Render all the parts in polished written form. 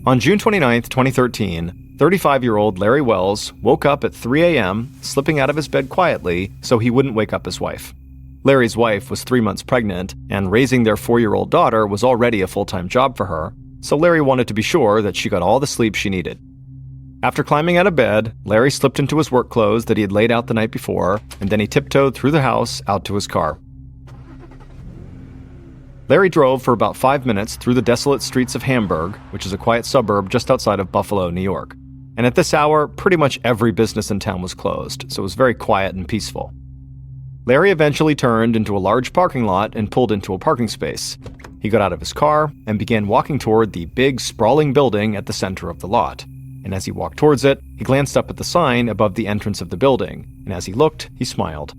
On June 29, 2013, 35-year-old Larry Wells woke up at 3 a.m., slipping out of his bed quietly so he wouldn't wake up his wife. Larry's wife was 3 months pregnant, and raising their 4-year-old daughter was already a full-time job for her, so Larry wanted to be sure that she got all the sleep she needed. After climbing out of bed, Larry slipped into his work clothes that he had laid out the night before, and then he tiptoed through the house out to his car. Larry drove for about 5 minutes through the desolate streets of Hamburg, which is a quiet suburb just outside of Buffalo, New York. And at this hour, pretty much every business in town was closed, so it was very quiet and peaceful. Larry eventually turned into a large parking lot and pulled into a parking space. He got out of his car and began walking toward the big, sprawling building at the center of the lot. And as he walked towards it, he glanced up at the sign above the entrance of the building, and as he looked, he smiled.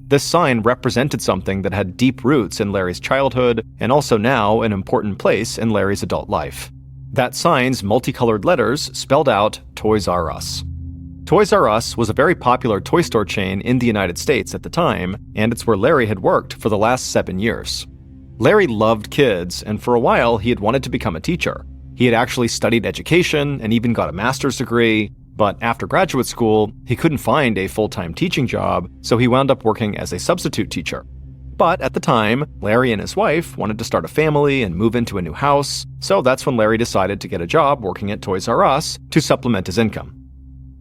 This sign represented something that had deep roots in Larry's childhood and also now an important place in Larry's adult life. That sign's multicolored letters spelled out Toys R Us. Toys R Us was a very popular toy store chain in the United States at the time, and it's where Larry had worked for the last 7 years. Larry loved kids, and for a while he had wanted to become a teacher. He had actually studied education and even got a master's degree, but after graduate school, he couldn't find a full-time teaching job, so he wound up working as a substitute teacher. But at the time, Larry and his wife wanted to start a family and move into a new house, so that's when Larry decided to get a job working at Toys R Us to supplement his income.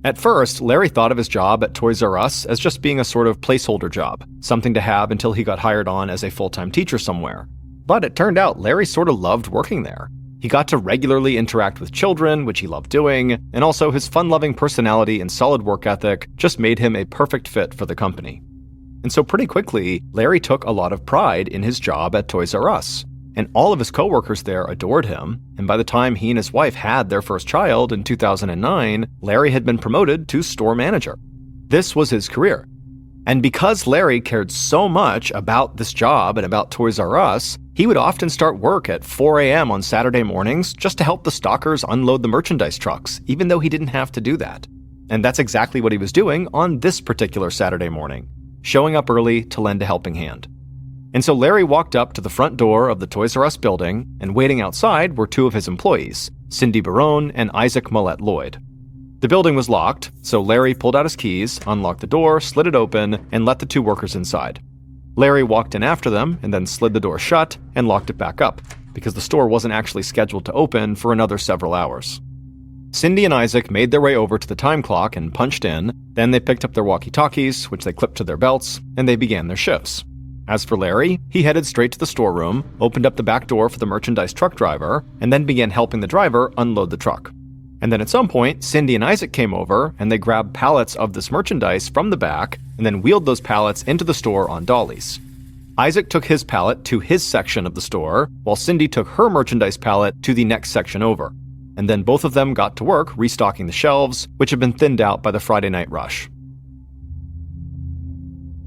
At first, Larry thought of his job at Toys R Us as just being a sort of placeholder job, something to have until he got hired on as a full-time teacher somewhere. But it turned out Larry sort of loved working there. He got to regularly interact with children, which he loved doing, and also his fun-loving personality and solid work ethic just made him a perfect fit for the company. And so pretty quickly, Larry took a lot of pride in his job at Toys R Us. And all of his coworkers there adored him, and by the time he and his wife had their first child in 2009, Larry had been promoted to store manager. This was his career. And because Larry cared so much about this job and about Toys R Us, he would often start work at 4 a.m. on Saturday mornings just to help the stockers unload the merchandise trucks, even though he didn't have to do that. And that's exactly what he was doing on this particular Saturday morning, showing up early to lend a helping hand. And so Larry walked up to the front door of the Toys R Us building, and waiting outside were 2 of his employees, Cindy Barone and Isaac Millette Lloyd. The building was locked, so Larry pulled out his keys, unlocked the door, slid it open, and let the 2 workers inside. Larry walked in after them and then slid the door shut and locked it back up, because the store wasn't actually scheduled to open for another several hours. Cindy and Isaac made their way over to the time clock and punched in, then they picked up their walkie-talkies, which they clipped to their belts, and they began their shifts. As for Larry, he headed straight to the storeroom, opened up the back door for the merchandise truck driver, and then began helping the driver unload the truck. And then at some point, Cindy and Isaac came over, and they grabbed pallets of this merchandise from the back, and then wheeled those pallets into the store on dollies. Isaac took his pallet to his section of the store, while Cindy took her merchandise pallet to the next section over. And then both of them got to work restocking the shelves, which had been thinned out by the Friday night rush.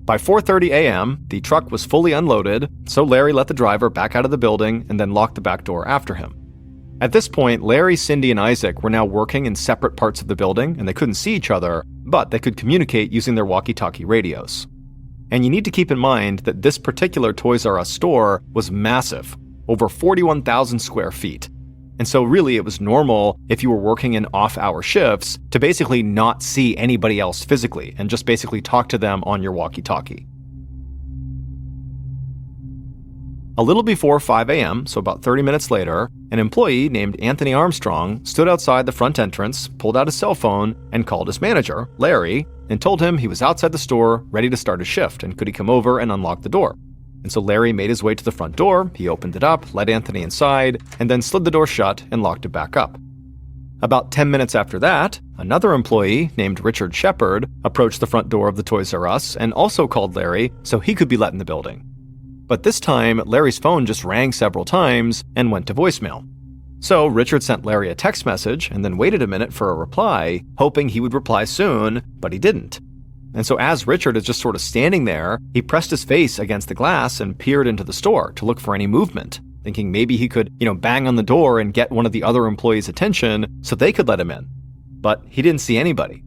By 4:30 a.m., the truck was fully unloaded, so Larry let the driver back out of the building and then locked the back door after him. At this point, Larry, Cindy, and Isaac were now working in separate parts of the building, and they couldn't see each other, but they could communicate using their walkie-talkie radios. And you need to keep in mind that this particular Toys R Us store was massive, over 41,000 square feet. And so really it was normal if you were working in off-hour shifts to basically not see anybody else physically and just basically talk to them on your walkie-talkie. A little before 5 a.m., so about 30 minutes later, an employee named Anthony Armstrong stood outside the front entrance, pulled out his cell phone, and called his manager, Larry, and told him he was outside the store ready to start his shift and could he come over and unlock the door. And so Larry made his way to the front door, he opened it up, let Anthony inside, and then slid the door shut and locked it back up. About 10 minutes after that, another employee named Richard Shepard approached the front door of the Toys R Us and also called Larry so he could be let in the building. But this time, Larry's phone just rang several times and went to voicemail. So Richard sent Larry a text message and then waited a minute for a reply, hoping he would reply soon, but he didn't. And so as Richard is just sort of standing there, he pressed his face against the glass and peered into the store to look for any movement, thinking maybe he could, bang on the door and get one of the other employees' attention so they could let him in. But he didn't see anybody.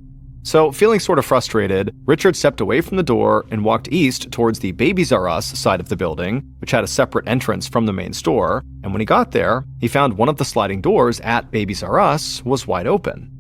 So, feeling sort of frustrated, Richard stepped away from the door and walked east towards the Babies R Us side of the building, which had a separate entrance from the main store, and when he got there, he found one of the sliding doors at Babies R Us was wide open.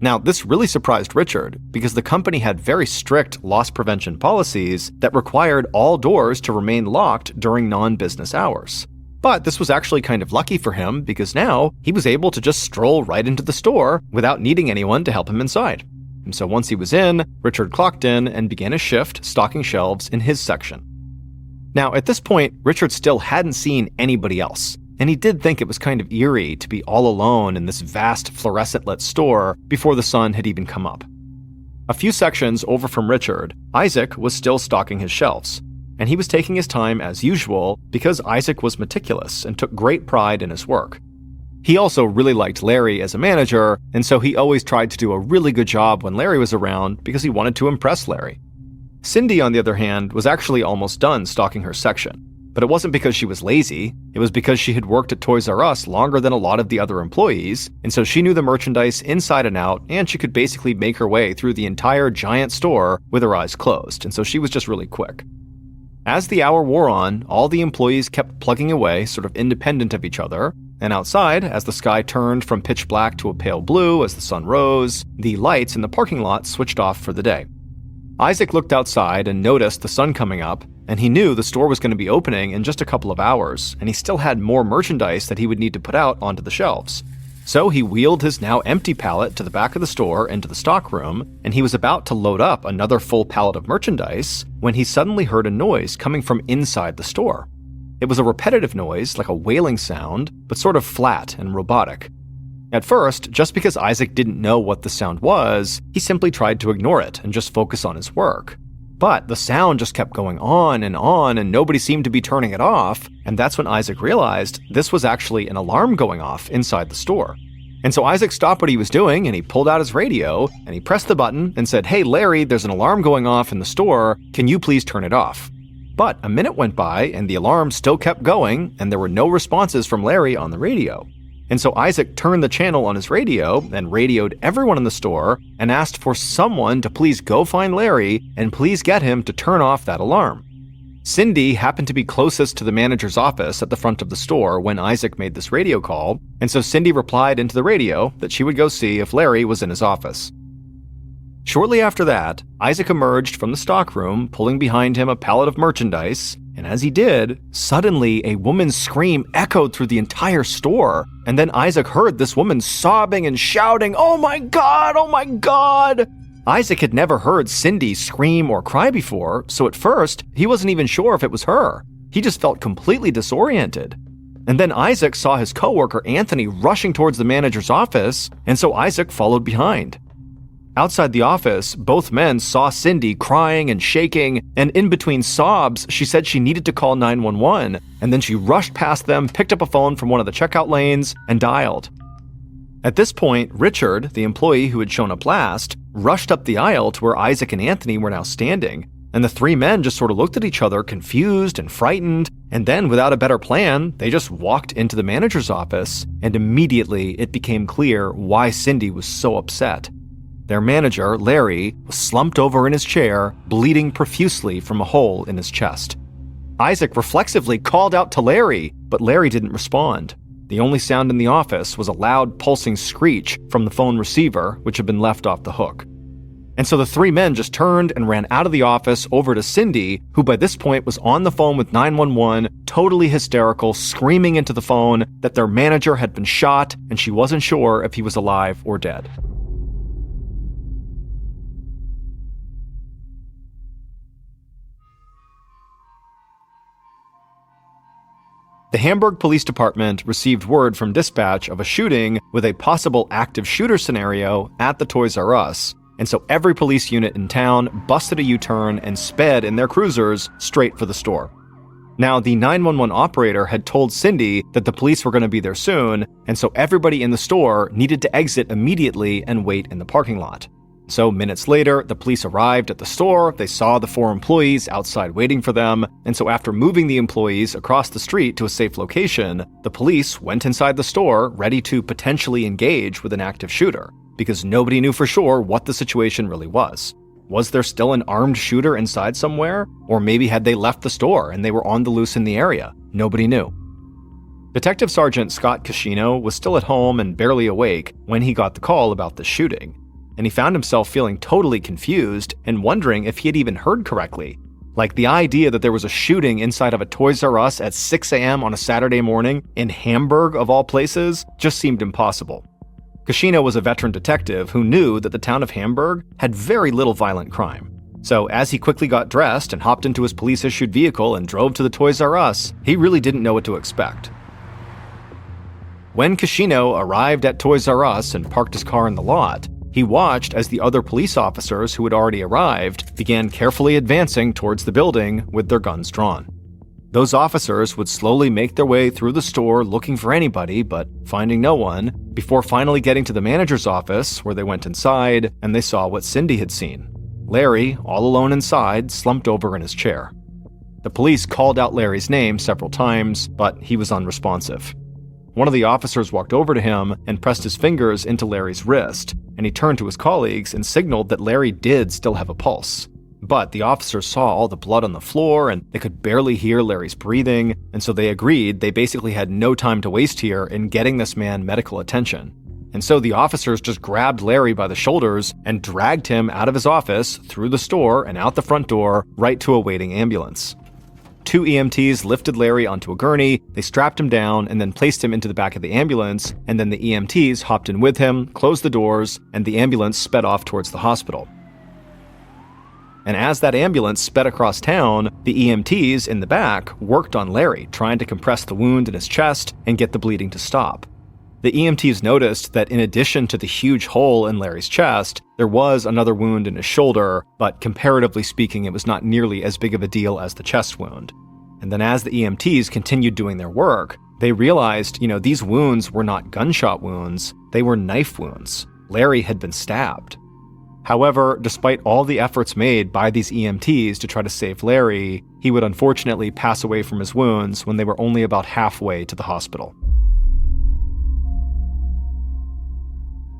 Now, this really surprised Richard because the company had very strict loss prevention policies that required all doors to remain locked during non-business hours. But this was actually kind of lucky for him because now he was able to just stroll right into the store without needing anyone to help him inside. And so once he was in, Richard clocked in and began his shift stocking shelves in his section. Now, at this point, Richard still hadn't seen anybody else, and he did think it was kind of eerie to be all alone in this vast fluorescent-lit store before the sun had even come up. A few sections over from Richard, Isaac was still stocking his shelves, and he was taking his time as usual because Isaac was meticulous and took great pride in his work. He also really liked Larry as a manager, and so he always tried to do a really good job when Larry was around because he wanted to impress Larry. Cindy, on the other hand, was actually almost done stocking her section. But it wasn't because she was lazy, it was because she had worked at Toys R Us longer than a lot of the other employees, and so she knew the merchandise inside and out, and she could basically make her way through the entire giant store with her eyes closed, and so she was just really quick. As the hour wore on, all the employees kept plugging away, sort of independent of each other, and outside, as the sky turned from pitch black to a pale blue as the sun rose, the lights in the parking lot switched off for the day. Isaac looked outside and noticed the sun coming up, and he knew the store was going to be opening in just a couple of hours, and he still had more merchandise that he would need to put out onto the shelves. So he wheeled his now empty pallet to the back of the store into the stock room, and he was about to load up another full pallet of merchandise when he suddenly heard a noise coming from inside the store. It was a repetitive noise, like a wailing sound, but sort of flat and robotic. At first, just because Isaac didn't know what the sound was, he simply tried to ignore it and just focus on his work. But the sound just kept going on, and nobody seemed to be turning it off, and that's when Isaac realized this was actually an alarm going off inside the store. And so Isaac stopped what he was doing, and he pulled out his radio, and he pressed the button and said, "Hey Larry, there's an alarm going off in the store, can you please turn it off?" But a minute went by, and the alarm still kept going, and there were no responses from Larry on the radio. And so Isaac turned the channel on his radio and radioed everyone in the store and asked for someone to please go find Larry and please get him to turn off that alarm. Cindy happened to be closest to the manager's office at the front of the store when Isaac made this radio call, and so Cindy replied into the radio that she would go see if Larry was in his office. Shortly after that, Isaac emerged from the stockroom, pulling behind him a pallet of merchandise, and as he did, suddenly a woman's scream echoed through the entire store, and then Isaac heard this woman sobbing and shouting, "Oh my God! Oh my God!" Isaac had never heard Cindy scream or cry before, so at first, he wasn't even sure if it was her. He just felt completely disoriented. And then Isaac saw his coworker Anthony rushing towards the manager's office, and so Isaac followed behind. Outside the office, both men saw Cindy crying and shaking, and in between sobs, she said she needed to call 911, and then she rushed past them, picked up a phone from one of the checkout lanes, and dialed. At this point, Richard, the employee who had shown up last, rushed up the aisle to where Isaac and Anthony were now standing, and the three men just sort of looked at each other, confused and frightened, and then, without a better plan, they just walked into the manager's office, and immediately it became clear why Cindy was so upset. Their manager, Larry, was slumped over in his chair, bleeding profusely from a hole in his chest. Isaac reflexively called out to Larry, but Larry didn't respond. The only sound in the office was a loud pulsing screech from the phone receiver, which had been left off the hook. And so the three men just turned and ran out of the office over to Cindy, who by this point was on the phone with 911, totally hysterical, screaming into the phone that their manager had been shot and she wasn't sure if he was alive or dead. The Hamburg Police Department received word from dispatch of a shooting with a possible active shooter scenario at the Toys R Us, and so every police unit in town busted a U-turn and sped in their cruisers straight for the store. Now, the 911 operator had told Cindy that the police were going to be there soon, and so everybody in the store needed to exit immediately and wait in the parking lot. So minutes later, the police arrived at the store, they saw the 4 employees outside waiting for them, and so after moving the employees across the street to a safe location, the police went inside the store ready to potentially engage with an active shooter, because nobody knew for sure what the situation really was. Was there still an armed shooter inside somewhere? Or maybe had they left the store and they were on the loose in the area? Nobody knew. Detective Sergeant Scott Cascino was still at home and barely awake when he got the call about the shooting, and he found himself feeling totally confused and wondering if he had even heard correctly. Like, the idea that there was a shooting inside of a Toys R Us at 6 a.m. on a Saturday morning in Hamburg, of all places, just seemed impossible. Cascino was a veteran detective who knew that the town of Hamburg had very little violent crime. So as he quickly got dressed and hopped into his police-issued vehicle and drove to the Toys R Us, he really didn't know what to expect. When Cascino arrived at Toys R Us and parked his car in the lot, he watched as the other police officers who had already arrived began carefully advancing towards the building with their guns drawn. Those officers would slowly make their way through the store looking for anybody, but finding no one, before finally getting to the manager's office, where they went inside and they saw what Cindy had seen. Larry, all alone inside, slumped over in his chair. The police called out Larry's name several times, but he was unresponsive. One of the officers walked over to him and pressed his fingers into Larry's wrist, and he turned to his colleagues and signaled that Larry did still have a pulse. But the officers saw all the blood on the floor and they could barely hear Larry's breathing, and so they agreed they basically had no time to waste here in getting this man medical attention. And so the officers just grabbed Larry by the shoulders and dragged him out of his office, through the store, and out the front door, right to a waiting ambulance. 2 EMTs lifted Larry onto a gurney, they strapped him down, and then placed him into the back of the ambulance, and then the EMTs hopped in with him, closed the doors, and the ambulance sped off towards the hospital. And as that ambulance sped across town, the EMTs in the back worked on Larry, trying to compress the wound in his chest and get the bleeding to stop. The EMTs noticed that in addition to the huge hole in Larry's chest, there was another wound in his shoulder, but comparatively speaking, it was not nearly as big of a deal as the chest wound. And then as the EMTs continued doing their work, they realized, these wounds were not gunshot wounds, they were knife wounds. Larry had been stabbed. However, despite all the efforts made by these EMTs to try to save Larry, he would unfortunately pass away from his wounds when they were only about halfway to the hospital.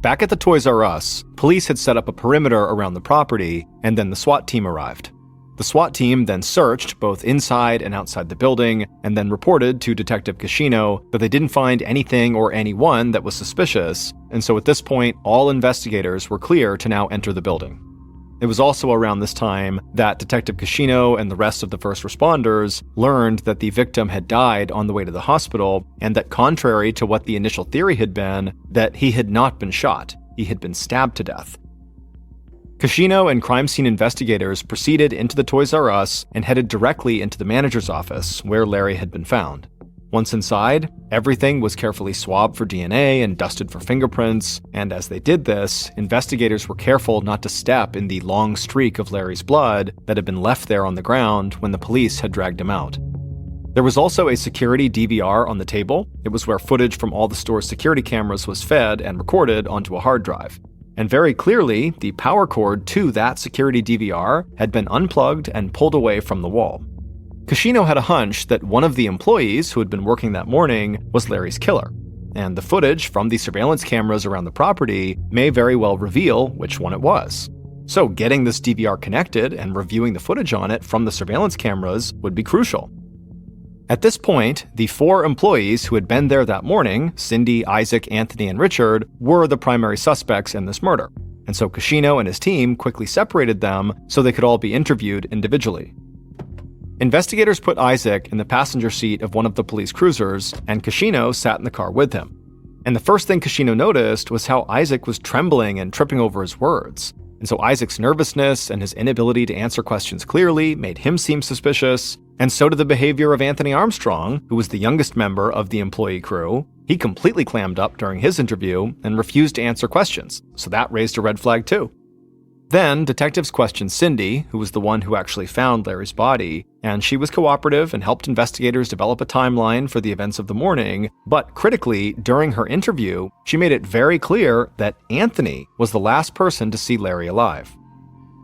Back at the Toys R Us, police had set up a perimeter around the property, and then the SWAT team arrived. The SWAT team then searched both inside and outside the building, and then reported to Detective Cascino that they didn't find anything or anyone that was suspicious, and so at this point, all investigators were clear to now enter the building. It was also around this time that Detective Cascino and the rest of the first responders learned that the victim had died on the way to the hospital, and that contrary to what the initial theory had been, that he had not been shot, he had been stabbed to death. Cascino and crime scene investigators proceeded into the Toys R Us and headed directly into the manager's office, where Larry had been found. Once inside, everything was carefully swabbed for DNA and dusted for fingerprints, and as they did this, investigators were careful not to step in the long streak of Larry's blood that had been left there on the ground when the police had dragged him out. There was also a security DVR on the table. It was where footage from all the store's security cameras was fed and recorded onto a hard drive. And very clearly, the power cord to that security DVR had been unplugged and pulled away from the wall. Cascino had a hunch that one of the employees who had been working that morning was Larry's killer, and the footage from the surveillance cameras around the property may very well reveal which one it was. So getting this DVR connected and reviewing the footage on it from the surveillance cameras would be crucial. At this point, the 4 employees who had been there that morning, Cindy, Isaac, Anthony, and Richard, were the primary suspects in this murder, and so Cascino and his team quickly separated them so they could all be interviewed individually. Investigators put Isaac in the passenger seat of one of the police cruisers, and Cascino sat in the car with him. And the first thing Cascino noticed was how Isaac was trembling and tripping over his words. And so Isaac's nervousness and his inability to answer questions clearly made him seem suspicious, and so did the behavior of Anthony Armstrong, who was the youngest member of the employee crew. He completely clammed up during his interview and refused to answer questions, so that raised a red flag too. Then, detectives questioned Cindy, who was the one who actually found Larry's body, and she was cooperative and helped investigators develop a timeline for the events of the morning, but critically, during her interview, she made it very clear that Anthony was the last person to see Larry alive.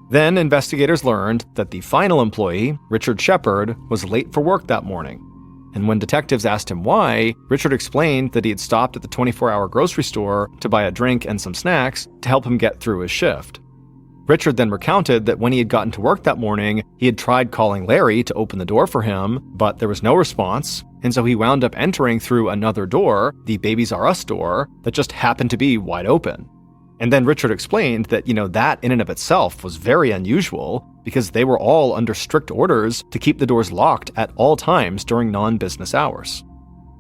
Then, investigators learned that the final employee, Richard Shepard, was late for work that morning. And when detectives asked him why, Richard explained that he had stopped at the 24-hour grocery store to buy a drink and some snacks to help him get through his shift. Richard then recounted that when he had gotten to work that morning, he had tried calling Larry to open the door for him, but there was no response, and so he wound up entering through another door, the Babies R Us door, that just happened to be wide open. And then Richard explained that, that in and of itself was very unusual because they were all under strict orders to keep the doors locked at all times during non-business hours.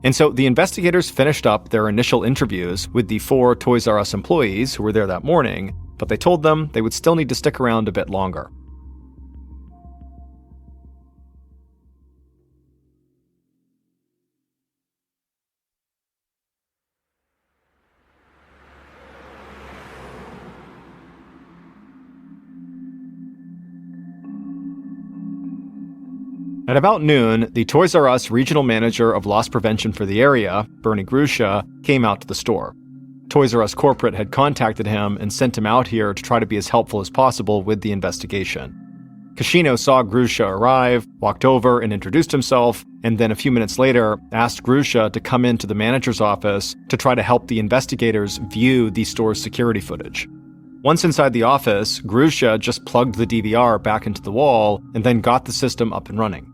And so the investigators finished up their initial interviews with the 4 Toys R Us employees who were there that morning, but they told them they would still need to stick around a bit longer. At about noon, the Toys R Us regional manager of loss prevention for the area, Bernie Grusha, came out to the store. Toys R Us corporate had contacted him and sent him out here to try to be as helpful as possible with the investigation. Kashino saw Grusha arrive, walked over and introduced himself, and then a few minutes later asked Grusha to come into the manager's office to try to help the investigators view the store's security footage. Once inside the office, Grusha just plugged the DVR back into the wall and then got the system up and running.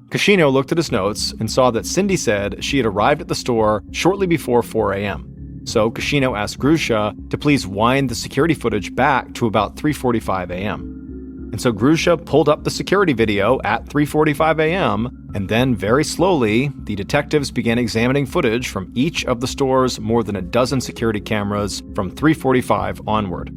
Kashino looked at his notes and saw that Cindy said she had arrived at the store shortly before 4 a.m. So Kashino asked Grusha to please wind the security footage back to about 3:45 a.m. And so Grusha pulled up the security video at 3:45 a.m., and then very slowly, the detectives began examining footage from each of the store's more than a dozen security cameras from 3:45 onward.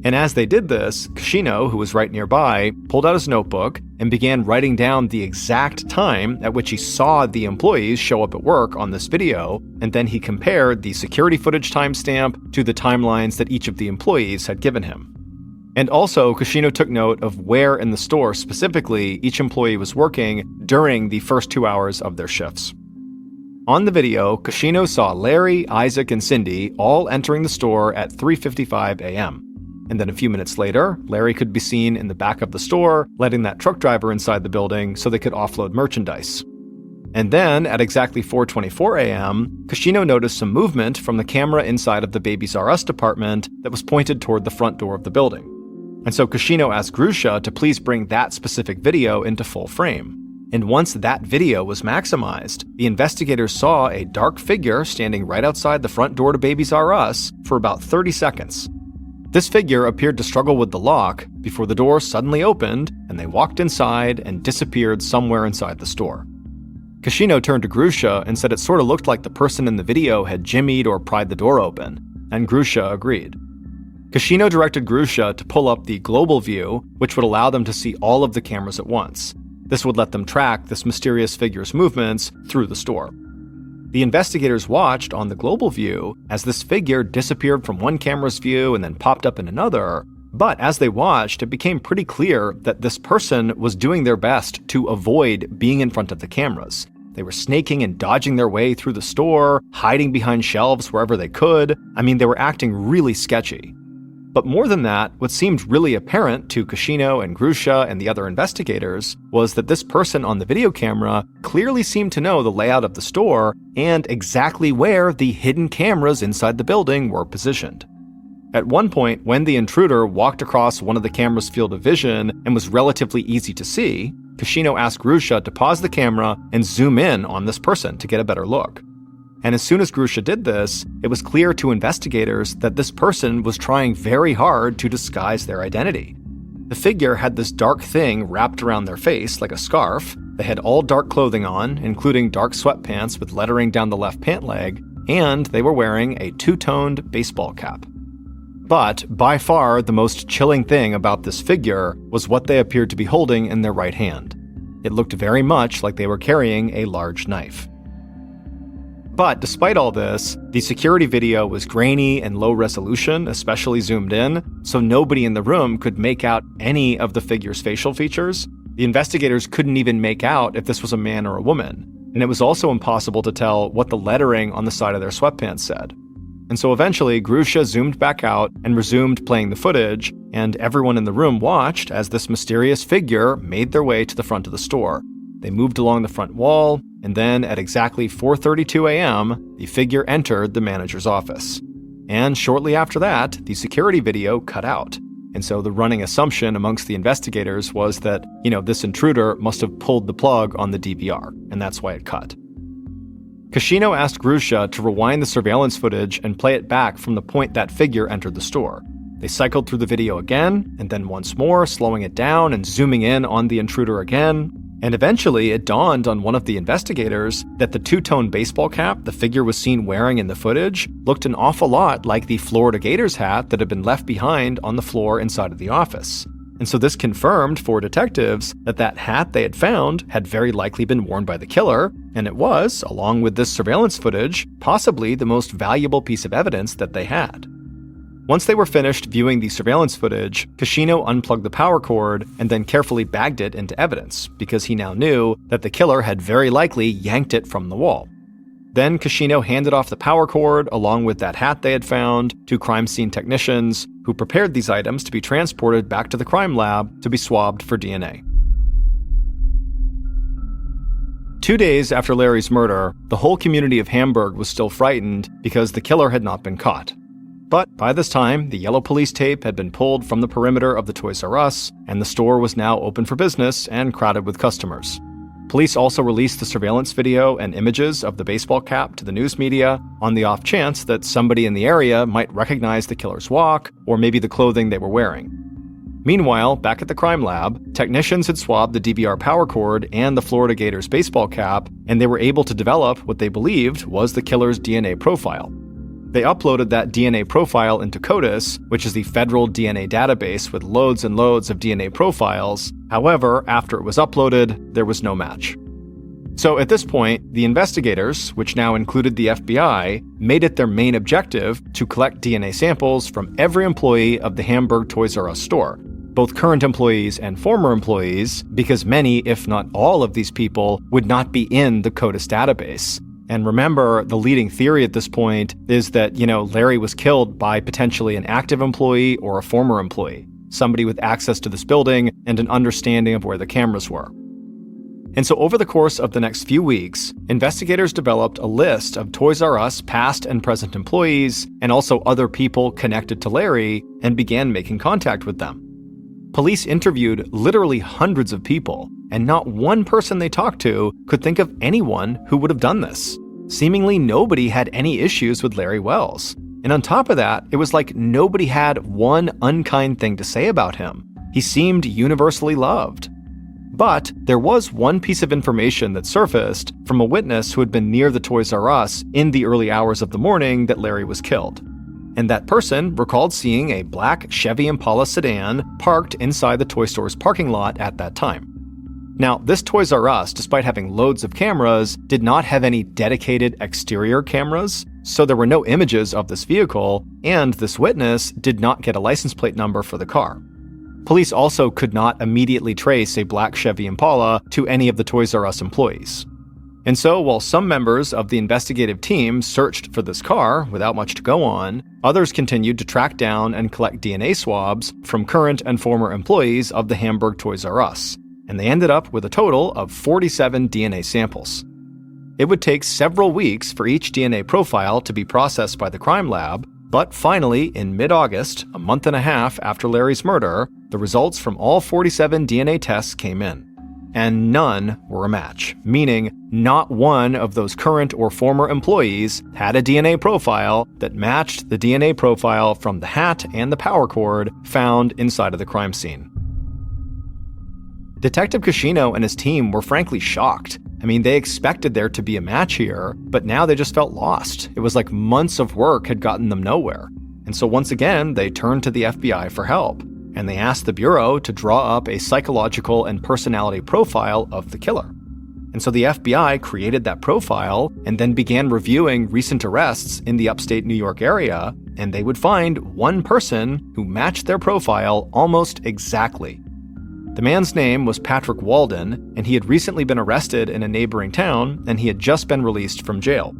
And as they did this, Kashino, who was right nearby, pulled out his notebook and began writing down the exact time at which he saw the employees show up at work on this video, and then he compared the security footage timestamp to the timelines that each of the employees had given him. And also, Kashino took note of where in the store specifically each employee was working during the first 2 hours of their shifts. On the video, Kashino saw Larry, Isaac, and Cindy all entering the store at 3:55 a.m. And then a few minutes later, Larry could be seen in the back of the store, letting that truck driver inside the building so they could offload merchandise. And then, at exactly 4:24 a.m., Kashino noticed some movement from the camera inside of the Babies R Us department that was pointed toward the front door of the building. And so Kashino asked Grusha to please bring that specific video into full frame. And once that video was maximized, the investigators saw a dark figure standing right outside the front door to Babies R Us for about 30 seconds. This figure appeared to struggle with the lock before the door suddenly opened and they walked inside and disappeared somewhere inside the store. Kashino turned to Grusha and said it sort of looked like the person in the video had jimmied or pried the door open, and Grusha agreed. Kashino directed Grusha to pull up the global view, which would allow them to see all of the cameras at once. This would let them track this mysterious figure's movements through the store. The investigators watched on the global view as this figure disappeared from one camera's view and then popped up in another, but as they watched, it became pretty clear that this person was doing their best to avoid being in front of the cameras. They were snaking and dodging their way through the store, hiding behind shelves wherever they could. They were acting really sketchy. But more than that, what seemed really apparent to Kashino and Grusha and the other investigators was that this person on the video camera clearly seemed to know the layout of the store and exactly where the hidden cameras inside the building were positioned. At one point, when the intruder walked across one of the camera's field of vision and was relatively easy to see, Kashino asked Grusha to pause the camera and zoom in on this person to get a better look. And as soon as Grusha did this, it was clear to investigators that this person was trying very hard to disguise their identity. The figure had this dark thing wrapped around their face like a scarf. They had all dark clothing on, including dark sweatpants with lettering down the left pant leg, and they were wearing a two-toned baseball cap. But by far the most chilling thing about this figure was what they appeared to be holding in their right hand. It looked very much like they were carrying a large knife. But despite all this, the security video was grainy and low resolution, especially zoomed in, so nobody in the room could make out any of the figure's facial features. The investigators couldn't even make out if this was a man or a woman, and it was also impossible to tell what the lettering on the side of their sweatpants said. And so eventually, Grusha zoomed back out and resumed playing the footage, and everyone in the room watched as this mysterious figure made their way to the front of the store. They moved along the front wall, and then at exactly 4:32 a.m., the figure entered the manager's office. And shortly after that, the security video cut out. And so the running assumption amongst the investigators was that, this intruder must have pulled the plug on the DVR, and that's why it cut. Kashino asked Grusha to rewind the surveillance footage and play it back from the point that figure entered the store. They cycled through the video again, and then once more, slowing it down and zooming in on the intruder again. And eventually, it dawned on one of the investigators that the two-tone baseball cap the figure was seen wearing in the footage looked an awful lot like the Florida Gators hat that had been left behind on the floor inside of the office. And so this confirmed for detectives that that hat they had found had very likely been worn by the killer, and it was, along with this surveillance footage, possibly the most valuable piece of evidence that they had. Once they were finished viewing the surveillance footage, Kashino unplugged the power cord and then carefully bagged it into evidence, because he now knew that the killer had very likely yanked it from the wall. Then Kashino handed off the power cord, along with that hat they had found, to crime scene technicians, who prepared these items to be transported back to the crime lab to be swabbed for DNA. 2 days after Larry's murder, the whole community of Hamburg was still frightened because the killer had not been caught. But by this time, the yellow police tape had been pulled from the perimeter of the Toys R Us, and the store was now open for business and crowded with customers. Police also released the surveillance video and images of the baseball cap to the news media on the off chance that somebody in the area might recognize the killer's walk or maybe the clothing they were wearing. Meanwhile, back at the crime lab, technicians had swabbed the DVR power cord and the Florida Gators baseball cap, and they were able to develop what they believed was the killer's DNA profile. They uploaded that DNA profile into CODIS, which is the federal DNA database with loads and loads of DNA profiles. However, after it was uploaded, there was no match. So at this point, the investigators, which now included the FBI, made it their main objective to collect DNA samples from every employee of the Hamburg Toys R Us store, both current employees and former employees, because many, if not all of these people, would not be in the CODIS database. And remember, the leading theory at this point is that, Larry was killed by potentially an active employee or a former employee, somebody with access to this building and an understanding of where the cameras were. And so over the course of the next few weeks, investigators developed a list of Toys R Us past and present employees and also other people connected to Larry and began making contact with them. Police interviewed literally hundreds of people, and not one person they talked to could think of anyone who would have done this. Seemingly nobody had any issues with Larry Wells. And on top of that, it was like nobody had one unkind thing to say about him. He seemed universally loved. But there was one piece of information that surfaced from a witness who had been near the Toys R Us in the early hours of the morning that Larry was killed. And that person recalled seeing a black Chevy Impala sedan parked inside the toy store's parking lot at that time. Now, this Toys R Us, despite having loads of cameras, did not have any dedicated exterior cameras, so there were no images of this vehicle, and this witness did not get a license plate number for the car. Police also could not immediately trace a black Chevy Impala to any of the Toys R Us employees. And so, while some members of the investigative team searched for this car without much to go on, others continued to track down and collect DNA swabs from current and former employees of the Hamburg Toys R Us, and they ended up with a total of 47 DNA samples. It would take several weeks for each DNA profile to be processed by the crime lab, but finally, in mid-August, a month and a half after Larry's murder, the results from all 47 DNA tests came in. And none were a match, meaning not one of those current or former employees had a DNA profile that matched the DNA profile from the hat and the power cord found inside of the crime scene. Detective Kashino and his team were frankly shocked. They expected there to be a match here, but now they just felt lost. It was like months of work had gotten them nowhere. And so once again, they turned to the FBI for help, and they asked the Bureau to draw up a psychological and personality profile of the killer. And so the FBI created that profile and then began reviewing recent arrests in the upstate New York area, and they would find one person who matched their profile almost exactly. The man's name was Patrick Walden, and he had recently been arrested in a neighboring town, and he had just been released from jail.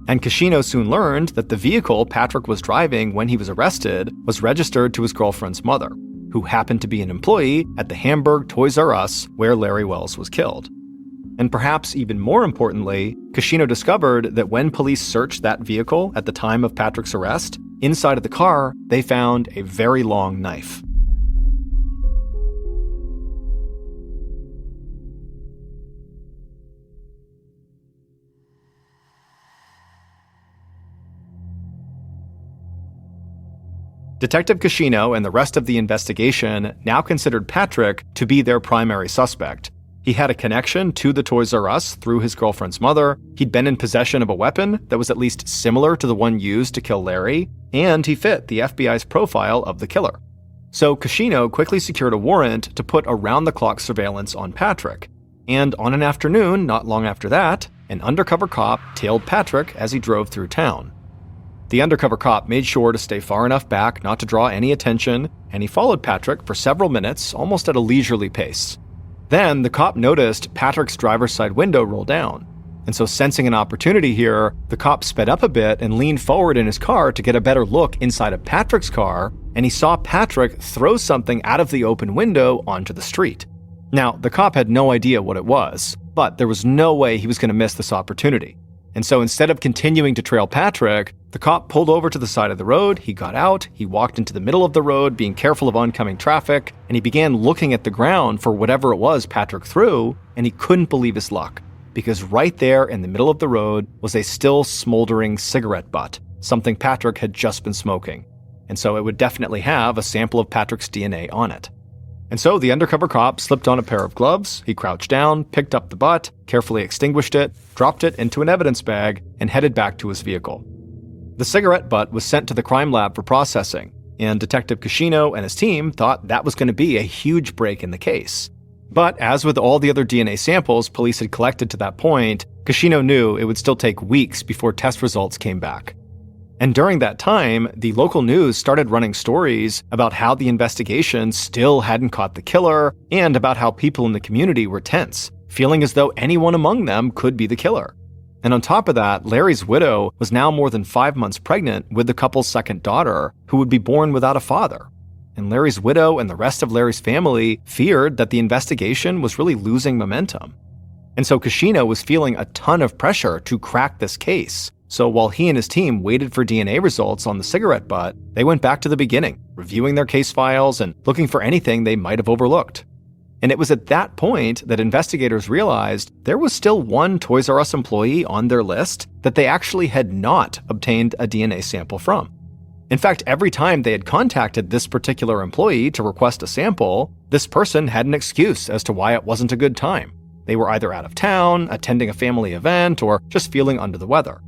And Cascino soon learned that the vehicle Patrick was driving when he was arrested was registered to his girlfriend's mother, who happened to be an employee at the Hamburg Toys R Us where Larry Wells was killed. And perhaps even more importantly, Cascino discovered that when police searched that vehicle at the time of Patrick's arrest, inside of the car, they found a very long knife. Detective Cascino and the rest of the investigation now considered Patrick to be their primary suspect. He had a connection to the Toys R Us through his girlfriend's mother, he'd been in possession of a weapon that was at least similar to the one used to kill Larry, and he fit the FBI's profile of the killer. So Cascino quickly secured a warrant to put around-the-clock surveillance on Patrick. And on an afternoon, not long after that, an undercover cop tailed Patrick as he drove through town. The undercover cop made sure to stay far enough back not to draw any attention, and he followed Patrick for several minutes, almost at a leisurely pace. Then the cop noticed Patrick's driver's side window roll down, and so sensing an opportunity here, the cop sped up a bit and leaned forward in his car to get a better look inside of Patrick's car, and he saw Patrick throw something out of the open window onto the street. Now, the cop had no idea what it was, but there was no way he was going to miss this opportunity. And so instead of continuing to trail Patrick, the cop pulled over to the side of the road, he got out, he walked into the middle of the road, being careful of oncoming traffic, and he began looking at the ground for whatever it was Patrick threw, and he couldn't believe his luck, because right there in the middle of the road was a still smoldering cigarette butt, something Patrick had just been smoking. And so it would definitely have a sample of Patrick's DNA on it. And so the undercover cop slipped on a pair of gloves, he crouched down, picked up the butt, carefully extinguished it, dropped it into an evidence bag, and headed back to his vehicle. The cigarette butt was sent to the crime lab for processing, and Detective Cascino and his team thought that was going to be a huge break in the case. But as with all the other DNA samples police had collected to that point, Cascino knew it would still take weeks before test results came back. And during that time, the local news started running stories about how the investigation still hadn't caught the killer, and about how people in the community were tense, feeling as though anyone among them could be the killer. And on top of that, Larry's widow was now more than 5 months pregnant with the couple's second daughter, who would be born without a father. And Larry's widow and the rest of Larry's family feared that the investigation was really losing momentum. And so Cascino was feeling a ton of pressure to crack this case. So while he and his team waited for DNA results on the cigarette butt, they went back to the beginning, reviewing their case files and looking for anything they might have overlooked. And it was at that point that investigators realized there was still one Toys R Us employee on their list that they actually had not obtained a DNA sample from. In fact, every time they had contacted this particular employee to request a sample, this person had an excuse as to why it wasn't a good time. They were either out of town, attending a family event, or just feeling under the weather.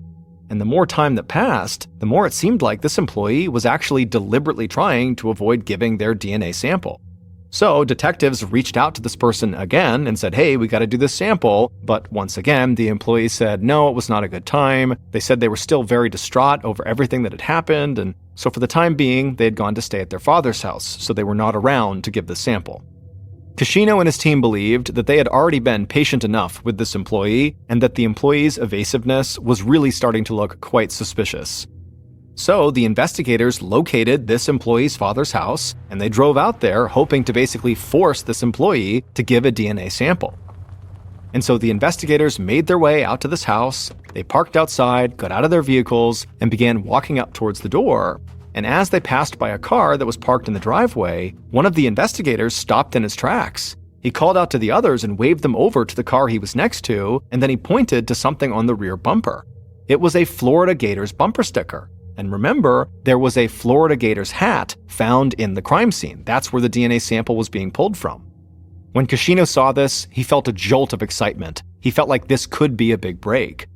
And the more time that passed, the more it seemed like this employee was actually deliberately trying to avoid giving their DNA sample. So detectives reached out to this person again and said, hey, we got to do this sample. But once again, the employee said, no, it was not a good time. They said they were still very distraught over everything that had happened. And so for the time being, they had gone to stay at their father's house, so they were not around to give the sample. Cascino and his team believed that they had already been patient enough with this employee, and that the employee's evasiveness was really starting to look quite suspicious. So the investigators located this employee's father's house, and they drove out there hoping to basically force this employee to give a DNA sample. And so the investigators made their way out to this house, they parked outside, got out of their vehicles, and began walking up towards the door. And as they passed by a car that was parked in the driveway, one of the investigators stopped in his tracks. He called out to the others and waved them over to the car he was next to, and then he pointed to something on the rear bumper. It was a Florida Gators bumper sticker. And remember, there was a Florida Gators hat found in the crime scene. That's where the DNA sample was being pulled from. When Cascino saw this, he felt a jolt of excitement. He felt like this could be a big break.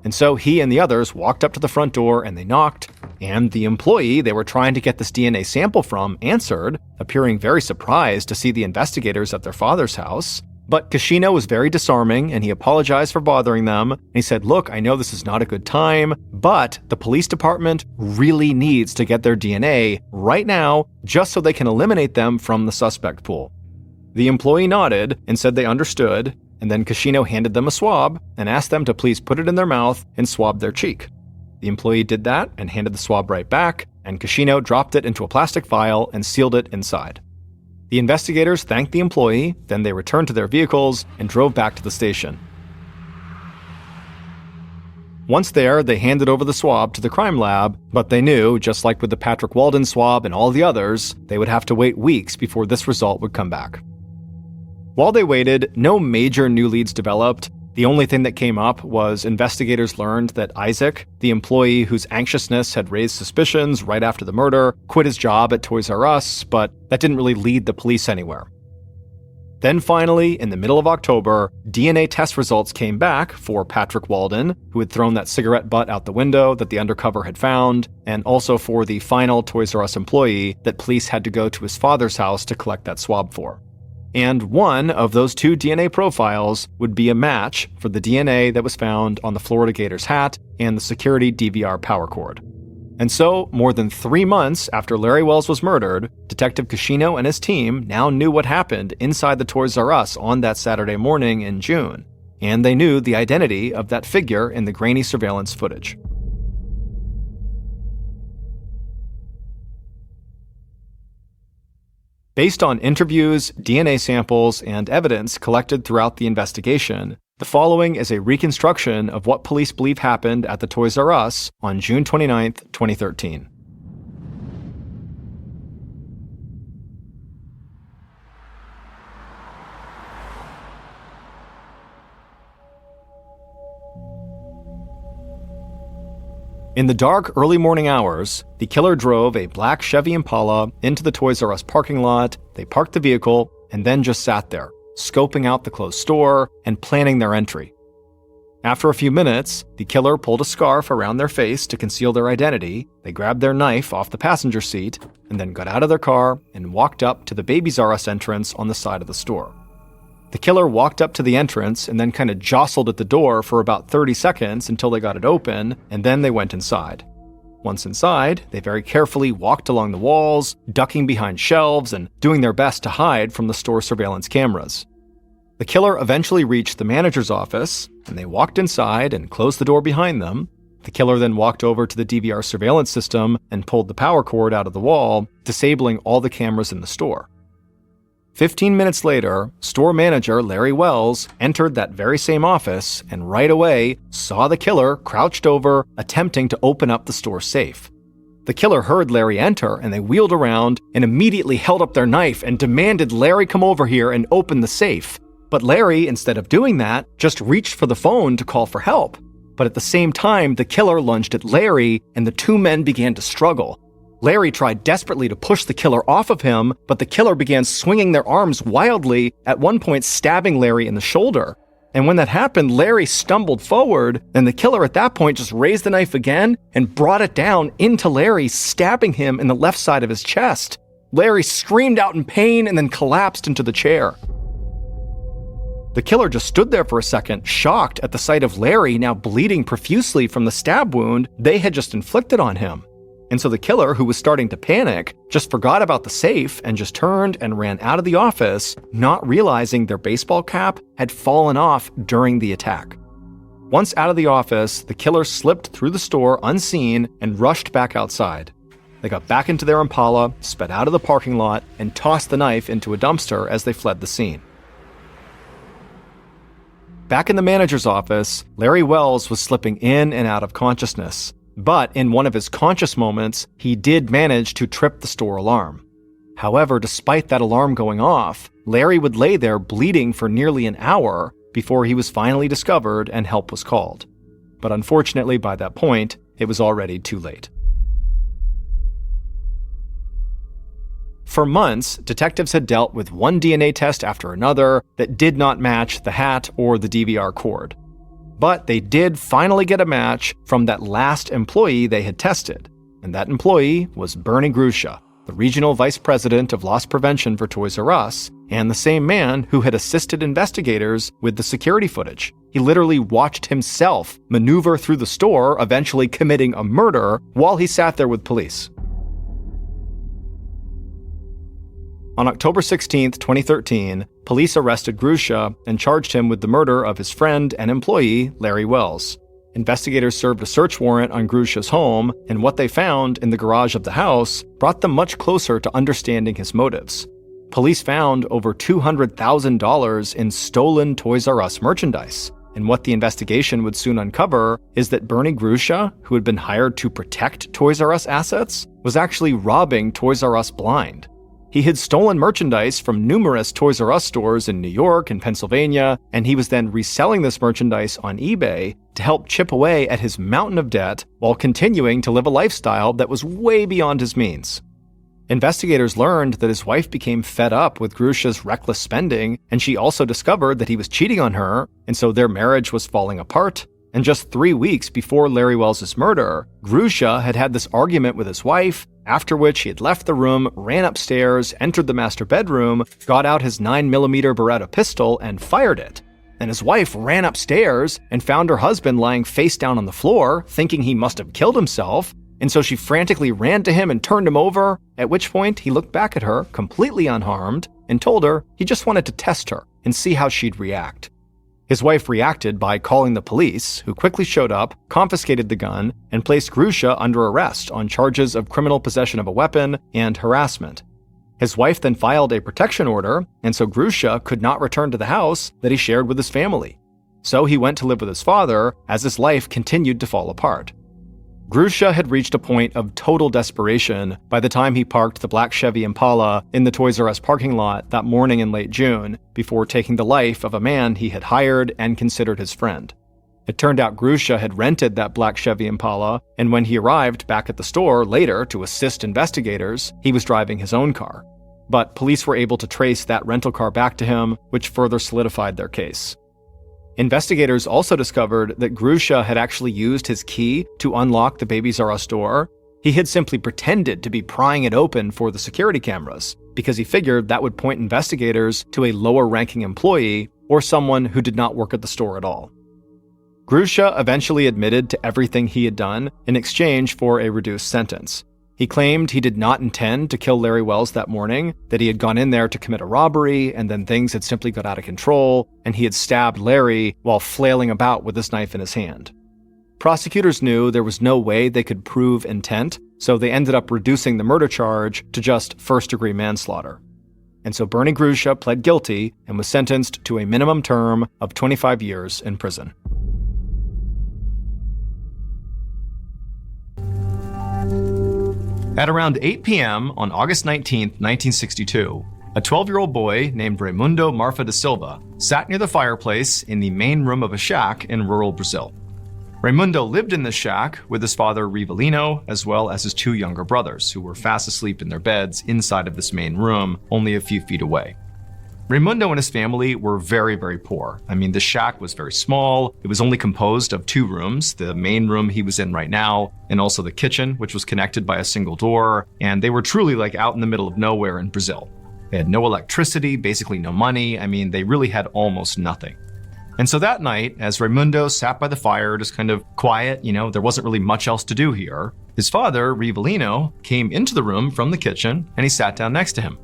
And so he and the others walked up to the front door and they knocked, and the employee they were trying to get this DNA sample from answered, appearing very surprised to see the investigators at their father's house. But Kashino was very disarming, and he apologized for bothering them. And he said, look, I know this is not a good time, but the police department really needs to get their DNA right now just so they can eliminate them from the suspect pool. The employee nodded and said they understood, and then Kashino handed them a swab and asked them to please put it in their mouth and swab their cheek. The employee did that and handed the swab right back, and Kashino dropped it into a plastic vial and sealed it inside. The investigators thanked the employee, then they returned to their vehicles and drove back to the station. Once there, they handed over the swab to the crime lab, but they knew, just like with the Patrick Walden swab and all the others, they would have to wait weeks before this result would come back. While they waited, no major new leads developed. The only thing that came up was investigators learned that Isaac, the employee whose anxiousness had raised suspicions right after the murder, quit his job at Toys R Us, but that didn't really lead the police anywhere. Then finally, in the middle of October, DNA test results came back for Patrick Walden, who had thrown that cigarette butt out the window that the undercover had found, and also for the final Toys R Us employee that police had to go to his father's house to collect that swab for. And one of those two DNA profiles would be a match for the DNA that was found on the Florida Gators hat and the security DVR power cord. And so, more than 3 months after Larry Wells was murdered, Detective Kashino and his team now knew what happened inside the Toys R Us on that Saturday morning in June, and they knew the identity of that figure in the grainy surveillance footage. Based on interviews, DNA samples, and evidence collected throughout the investigation, the following is a reconstruction of what police believe happened at the Toys R Us on June 29, 2013. In the dark, early morning hours, the killer drove a black Chevy Impala into the Toys R Us parking lot. They parked the vehicle and then just sat there, scoping out the closed store and planning their entry. After a few minutes, the killer pulled a scarf around their face to conceal their identity. They grabbed their knife off the passenger seat and then got out of their car and walked up to the Babies R Us entrance on the side of the store. The killer walked up to the entrance and then kind of jostled at the door for about 30 seconds until they got it open, and then they went inside. Once inside, they very carefully walked along the walls, ducking behind shelves and doing their best to hide from the store surveillance cameras. The killer eventually reached the manager's office, and they walked inside and closed the door behind them. The killer then walked over to the DVR surveillance system and pulled the power cord out of the wall, disabling all the cameras in the store. 15 minutes later, store manager Larry Wells entered that very same office and right away saw the killer crouched over, attempting to open up the store safe. The killer heard Larry enter and they wheeled around and immediately held up their knife and demanded Larry come over here and open the safe. But Larry, instead of doing that, just reached for the phone to call for help. But at the same time, the killer lunged at Larry and the two men began to struggle. Larry tried desperately to push the killer off of him, but the killer began swinging their arms wildly, at one point stabbing Larry in the shoulder. And when that happened, Larry stumbled forward, and the killer at that point just raised the knife again and brought it down into Larry, stabbing him in the left side of his chest. Larry screamed out in pain and then collapsed into the chair. The killer just stood there for a second, shocked at the sight of Larry now bleeding profusely from the stab wound they had just inflicted on him. And so the killer, who was starting to panic, just forgot about the safe and just turned and ran out of the office, not realizing their baseball cap had fallen off during the attack. Once out of the office, the killer slipped through the store unseen and rushed back outside. They got back into their Impala, sped out of the parking lot, and tossed the knife into a dumpster as they fled the scene. Back in the manager's office, Larry Wells was slipping in and out of consciousness. But in one of his conscious moments, he did manage to trip the store alarm. However, despite that alarm going off, Larry would lay there bleeding for nearly an hour before he was finally discovered and help was called. But unfortunately, by that point, it was already too late. For months, detectives had dealt with one DNA test after another that did not match the hat or the DVR cord. But they did finally get a match from that last employee they had tested, and that employee was Bernie Grusha, the regional vice president of loss prevention for Toys R Us, and the same man who had assisted investigators with the security footage. He literally watched himself maneuver through the store, eventually committing a murder while he sat there with police. On October 16, 2013, police arrested Grusha and charged him with the murder of his friend and employee, Larry Wells. Investigators served a search warrant on Grusha's home, and what they found in the garage of the house brought them much closer to understanding his motives. Police found over $200,000 in stolen Toys R Us merchandise, and what the investigation would soon uncover is that Bernie Grusha, who had been hired to protect Toys R Us assets, was actually robbing Toys R Us blind. He had stolen merchandise from numerous Toys R Us stores in New York and Pennsylvania, and he was then reselling this merchandise on eBay to help chip away at his mountain of debt while continuing to live a lifestyle that was way beyond his means. Investigators learned that his wife became fed up with Grusha's reckless spending, and she also discovered that he was cheating on her, and so their marriage was falling apart. And just 3 weeks before Larry Wells' murder, Grusha had had this argument with his wife, after which he had left the room, ran upstairs, entered the master bedroom, got out his 9mm Beretta pistol, and fired it. And his wife ran upstairs and found her husband lying face down on the floor, thinking he must have killed himself, and so she frantically ran to him and turned him over, at which point he looked back at her, completely unharmed, and told her he just wanted to test her and see how she'd react. His wife reacted by calling the police, who quickly showed up, confiscated the gun, and placed Grusha under arrest on charges of criminal possession of a weapon and harassment. His wife then filed a protection order, and so Grusha could not return to the house that he shared with his family. So he went to live with his father as his life continued to fall apart. Grusha had reached a point of total desperation by the time he parked the black Chevy Impala in the Toys R Us parking lot that morning in late June, before taking the life of a man he had hired and considered his friend. It turned out Grusha had rented that black Chevy Impala, and when he arrived back at the store later to assist investigators, he was driving his own car. But police were able to trace that rental car back to him, which further solidified their case. Investigators also discovered that Grusha had actually used his key to unlock the Babies R Us door. He had simply pretended to be prying it open for the security cameras, because he figured that would point investigators to a lower-ranking employee or someone who did not work at the store at all. Grusha eventually admitted to everything he had done in exchange for a reduced sentence. He claimed he did not intend to kill Larry Wells that morning, that he had gone in there to commit a robbery, and then things had simply got out of control, and he had stabbed Larry while flailing about with this knife in his hand. Prosecutors knew there was no way they could prove intent, so they ended up reducing the murder charge to just first-degree manslaughter. And so Bernie Grusha pled guilty and was sentenced to a minimum term of 25 years in prison. At around 8 p.m. on August 19, 1962, a 12-year-old boy named Raimundo Marfa da Silva sat near the fireplace in the main room of a shack in rural Brazil. Raimundo lived in this shack with his father Rivelino, as well as his two younger brothers, who were fast asleep in their beds inside of this main room, only a few feet away. Raimundo and his family were very, very poor. I mean, the shack was very small. It was only composed of 2 rooms, the main room he was in right now, and also the kitchen, which was connected by a single door. And they were truly like out in the middle of nowhere in Brazil. They had no electricity, basically no money. I mean, they really had almost nothing. And so that night, as Raimundo sat by the fire, just kind of quiet, there wasn't really much else to do here, his father, Rivelino, came into the room from the kitchen and he sat down next to him.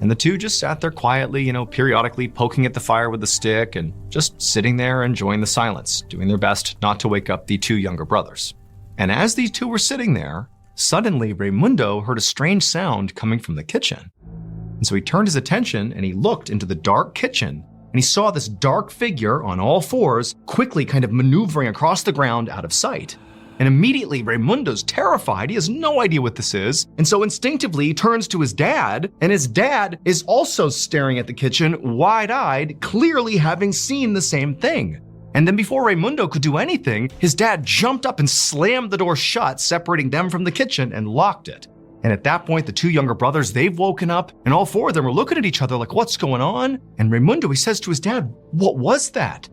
And the two just sat there quietly, periodically poking at the fire with a stick and just sitting there enjoying the silence, doing their best not to wake up the 2 younger brothers. And as these 2 were sitting there, suddenly Raimundo heard a strange sound coming from the kitchen. And so he turned his attention and he looked into the dark kitchen and he saw this dark figure on all 4s quickly kind of maneuvering across the ground out of sight. And immediately Raimundo's terrified. He has no idea what this is. And so instinctively he turns to his dad, and his dad is also staring at the kitchen, wide-eyed, clearly having seen the same thing. And then before Raimundo could do anything, his dad jumped up and slammed the door shut, separating them from the kitchen, and locked it. And at that point, the 2 younger brothers, they've woken up, and all 4 of them are looking at each other like, what's going on? And Raimundo, he says to his dad, what was that?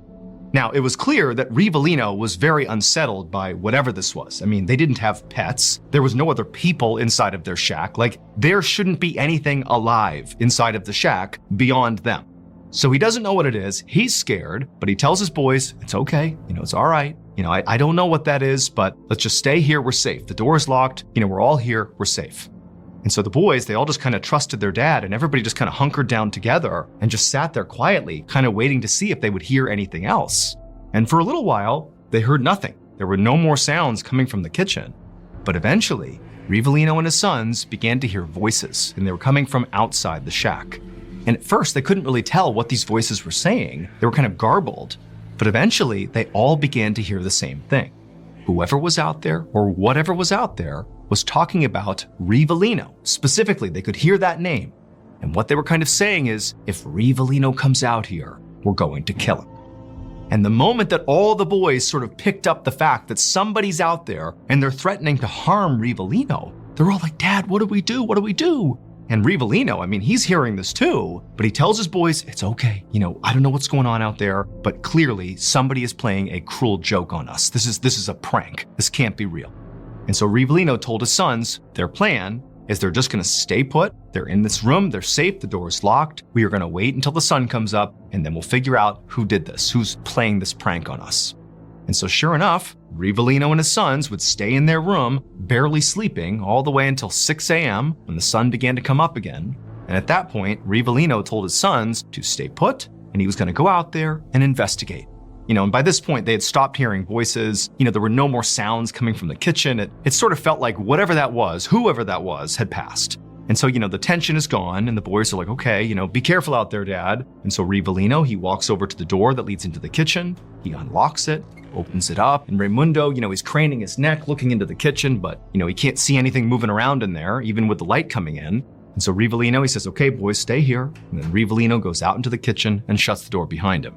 Now, it was clear that Rivellino was very unsettled by whatever this was. I mean, they didn't have pets. There was no other people inside of their shack. Like, there shouldn't be anything alive inside of the shack beyond them. So he doesn't know what it is. He's scared, but he tells his boys, it's okay. It's all right. I don't know what that is, but let's just stay here. We're safe. The door is locked. We're all here. We're safe. And so the boys, they all just kind of trusted their dad, and everybody just kind of hunkered down together and just sat there quietly, kind of waiting to see if they would hear anything else. And for a little while, they heard nothing. There were no more sounds coming from the kitchen. But eventually, Rivellino and his sons began to hear voices, and they were coming from outside the shack. And at first, they couldn't really tell what these voices were saying. They were kind of garbled. But eventually, they all began to hear the same thing. Whoever was out there, or whatever was out there, was talking about Rivellino. Specifically, they could hear that name. And what they were kind of saying is, if Rivellino comes out here, we're going to kill him. And the moment that all the boys sort of picked up the fact that somebody's out there and they're threatening to harm Rivellino, they're all like, Dad, what do we do? What do we do? And Rivellino, he's hearing this too, but he tells his boys, it's okay. I don't know what's going on out there, but clearly somebody is playing a cruel joke on us. This is a prank. This can't be real. And so Rivellino told his sons their plan is they're just going to stay put. They're in this room. They're safe. The door is locked. We are going to wait until the sun comes up, and then we'll figure out who did this, who's playing this prank on us. And so sure enough, Rivellino and his sons would stay in their room, barely sleeping, all the way until 6 a.m. when the sun began to come up again. And at that point, Rivellino told his sons to stay put, and he was going to go out there and investigate. And by this point, they had stopped hearing voices. There were no more sounds coming from the kitchen. It sort of felt like whatever that was, whoever that was, had passed. And so, the tension is gone, and the boys are like, okay, be careful out there, Dad. And so Rivellino, he walks over to the door that leads into the kitchen. He unlocks it, opens it up, and Raimundo, he's craning his neck, looking into the kitchen, but, he can't see anything moving around in there, even with the light coming in. And so Rivellino, he says, okay, boys, stay here. And then Rivellino goes out into the kitchen and shuts the door behind him.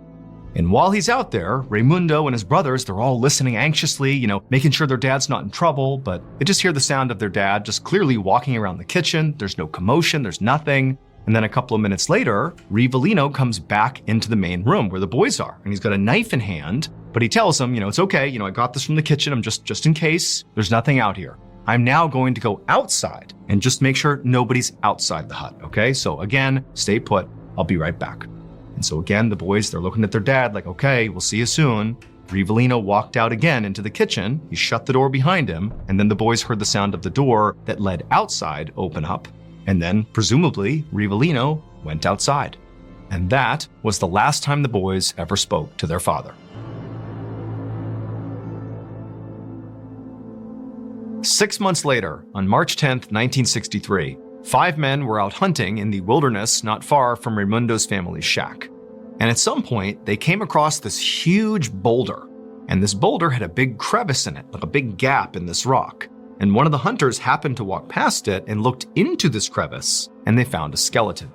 And while he's out there, Raimundo and his brothers, they're all listening anxiously, making sure their dad's not in trouble, but they just hear the sound of their dad just clearly walking around the kitchen. There's no commotion, there's nothing. And then a couple of minutes later, Rivellino comes back into the main room where the boys are, and he's got a knife in hand, but he tells them, it's okay, I got this from the kitchen, I'm just in case, there's nothing out here. I'm now going to go outside and just make sure nobody's outside the hut, okay? So again, stay put, I'll be right back. And so again, the boys, they're looking at their dad like, okay, we'll see you soon. Rivellino walked out again into the kitchen. He shut the door behind him. And then the boys heard the sound of the door that led outside open up. And then, presumably, Rivellino went outside. And that was the last time the boys ever spoke to their father. 6 months later, on March 10th, 1963, 5 men were out hunting in the wilderness not far from Raimundo's family's shack. And at some point, they came across this huge boulder. And this boulder had a big crevice in it, like a big gap in this rock. And one of the hunters happened to walk past it and looked into this crevice, and they found a skeleton.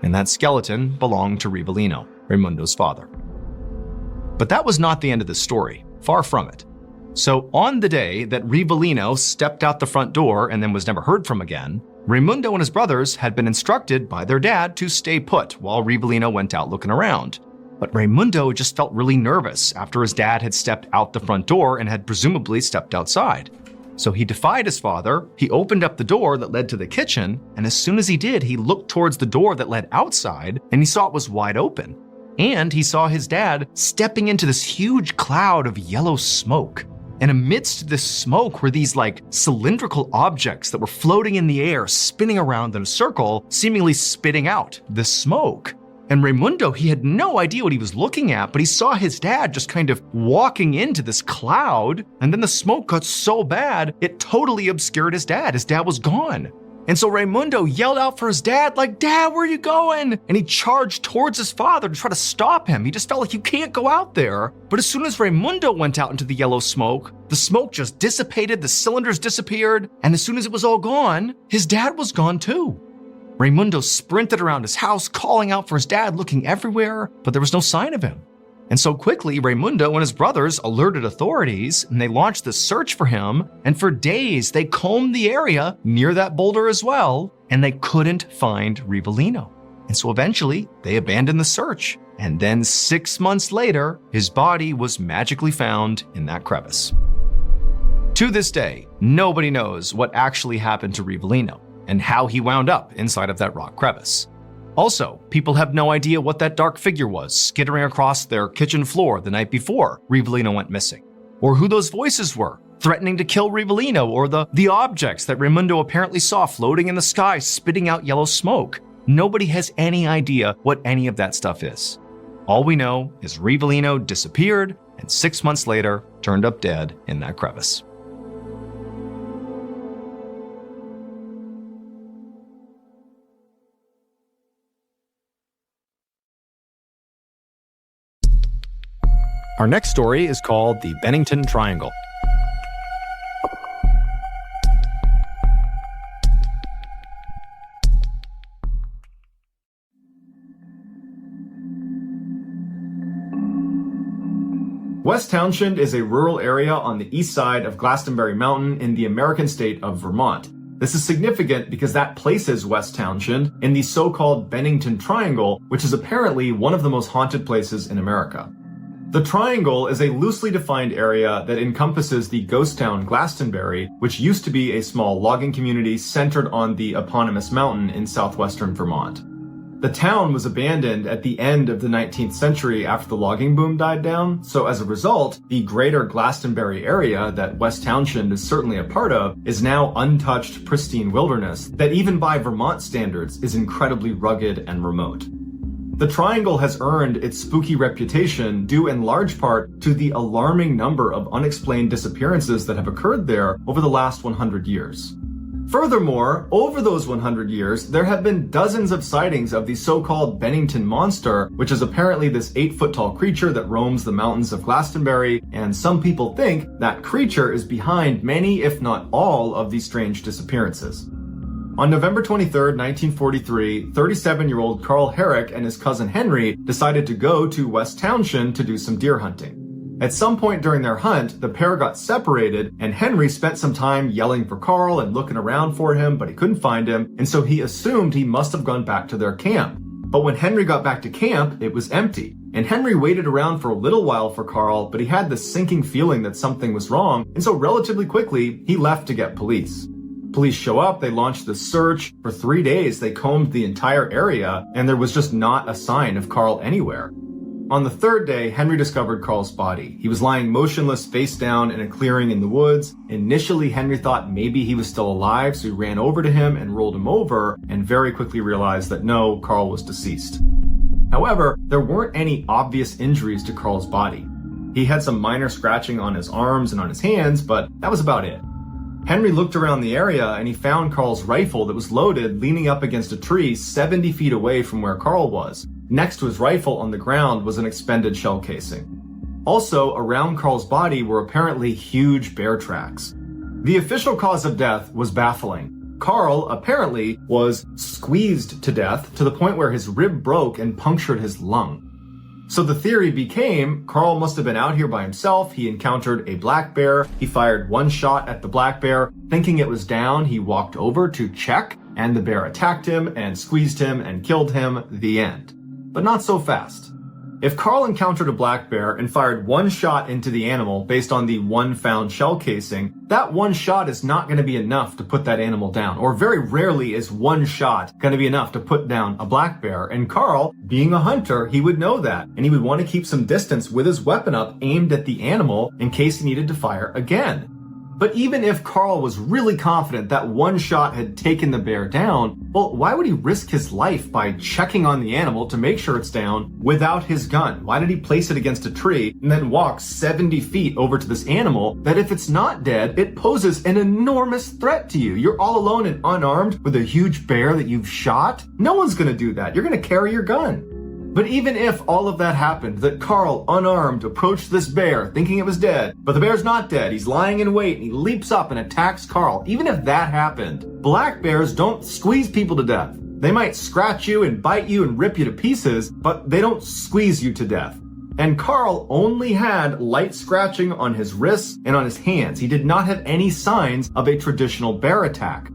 And that skeleton belonged to Rivellino, Raimundo's father. But that was not the end of the story, far from it. So on the day that Rivellino stepped out the front door and then was never heard from again, Raimundo and his brothers had been instructed by their dad to stay put while Rivellino went out looking around. But Raimundo just felt really nervous after his dad had stepped out the front door and had presumably stepped outside. So he defied his father, he opened up the door that led to the kitchen, and as soon as he did, he looked towards the door that led outside, and he saw it was wide open. And he saw his dad stepping into this huge cloud of yellow smoke. And amidst this smoke were these cylindrical objects that were floating in the air, spinning around in a circle, seemingly spitting out this smoke. And Raimundo, he had no idea what he was looking at, but he saw his dad just kind of walking into this cloud, and then the smoke got so bad, it totally obscured his dad. His dad was gone. And so Raimundo yelled out for his dad, like, Dad, where are you going? And he charged towards his father to try to stop him. He just felt like you can't go out there. But as soon as Raimundo went out into the yellow smoke, the smoke just dissipated, the cylinders disappeared, and as soon as it was all gone, his dad was gone too. Raimundo sprinted around his house, calling out for his dad, looking everywhere, but there was no sign of him. And so quickly, Raimundo and his brothers alerted authorities, and they launched this search for him, and for days they combed the area near that boulder as well, and they couldn't find Rivellino. And so eventually, they abandoned the search. And then 6 months later, his body was magically found in that crevice. To this day, nobody knows what actually happened to Rivellino and how he wound up inside of that rock crevice. Also, people have no idea what that dark figure was skittering across their kitchen floor the night before Rivellino went missing, or who those voices were threatening to kill Rivellino, or the objects that Raimundo apparently saw floating in the sky spitting out yellow smoke. Nobody has any idea what any of that stuff is. All we know is Rivellino disappeared and 6 months later turned up dead in that crevice. Our next story is called the Bennington Triangle. West Townshend is a rural area on the east side of Glastonbury Mountain in the American state of Vermont. This is significant because that places West Townshend in the so-called Bennington Triangle, which is apparently one of the most haunted places in America. The Triangle is a loosely defined area that encompasses the ghost town Glastonbury, which used to be a small logging community centered on the eponymous mountain in southwestern Vermont. The town was abandoned at the end of the 19th century after the logging boom died down, so as a result, the greater Glastonbury area that West Townshend is certainly a part of is now untouched, pristine wilderness that even by Vermont standards is incredibly rugged and remote. The Triangle has earned its spooky reputation due in large part to the alarming number of unexplained disappearances that have occurred there over the last 100 years. Furthermore, over those 100 years, there have been dozens of sightings of the so-called Bennington Monster, which is apparently this 8-foot-tall creature that roams the mountains of Glastonbury, and some people think that creature is behind many, if not all, of these strange disappearances. On November 23, 1943, 37-year-old Carl Herrick and his cousin Henry decided to go to West Townshend to do some deer hunting. At some point during their hunt, the pair got separated, and Henry spent some time yelling for Carl and looking around for him, but he couldn't find him, and so he assumed he must have gone back to their camp. But when Henry got back to camp, it was empty. And Henry waited around for a little while for Carl, but he had this sinking feeling that something was wrong, and so relatively quickly, he left to get police. Police show up, they launch the search. For 3 days, they combed the entire area, and there was just not a sign of Carl anywhere. On the third day, Henry discovered Carl's body. He was lying motionless face down in a clearing in the woods. Initially, Henry thought maybe he was still alive, so he ran over to him and rolled him over, and very quickly realized that no, Carl was deceased. However, there weren't any obvious injuries to Carl's body. He had some minor scratching on his arms and on his hands, but that was about it. Henry looked around the area and he found Carl's rifle that was loaded leaning up against a tree 70 feet away from where Carl was. Next to his rifle on the ground was an expended shell casing. Also, around Carl's body were apparently huge bear tracks. The official cause of death was baffling. Carl, apparently, was squeezed to death to the point where his rib broke and punctured his lung. So the theory became, Carl must have been out here by himself, he encountered a black bear, he fired one shot at the black bear, thinking it was down, he walked over to check, and the bear attacked him and squeezed him and killed him, the end. But not so fast. If Carl encountered a black bear and fired one shot into the animal based on the one found shell casing, that one shot is not going to be enough to put that animal down, or very rarely is one shot going to be enough to put down a black bear. And Carl, being a hunter, he would know that, and he would want to keep some distance with his weapon up aimed at the animal in case he needed to fire again. But even if Carl was really confident that one shot had taken the bear down, well, why would he risk his life by checking on the animal to make sure it's down without his gun? Why did he place it against a tree and then walk 70 feet over to this animal that if it's not dead, it poses an enormous threat to you? You're all alone and unarmed with a huge bear that you've shot? No one's gonna do that. You're gonna carry your gun. But even if all of that happened, that Carl, unarmed, approached this bear thinking it was dead, but the bear's not dead, he's lying in wait and he leaps up and attacks Carl. Even if that happened, black bears don't squeeze people to death. They might scratch you and bite you and rip you to pieces, but they don't squeeze you to death. And Carl only had light scratching on his wrists and on his hands. He did not have any signs of a traditional bear attack.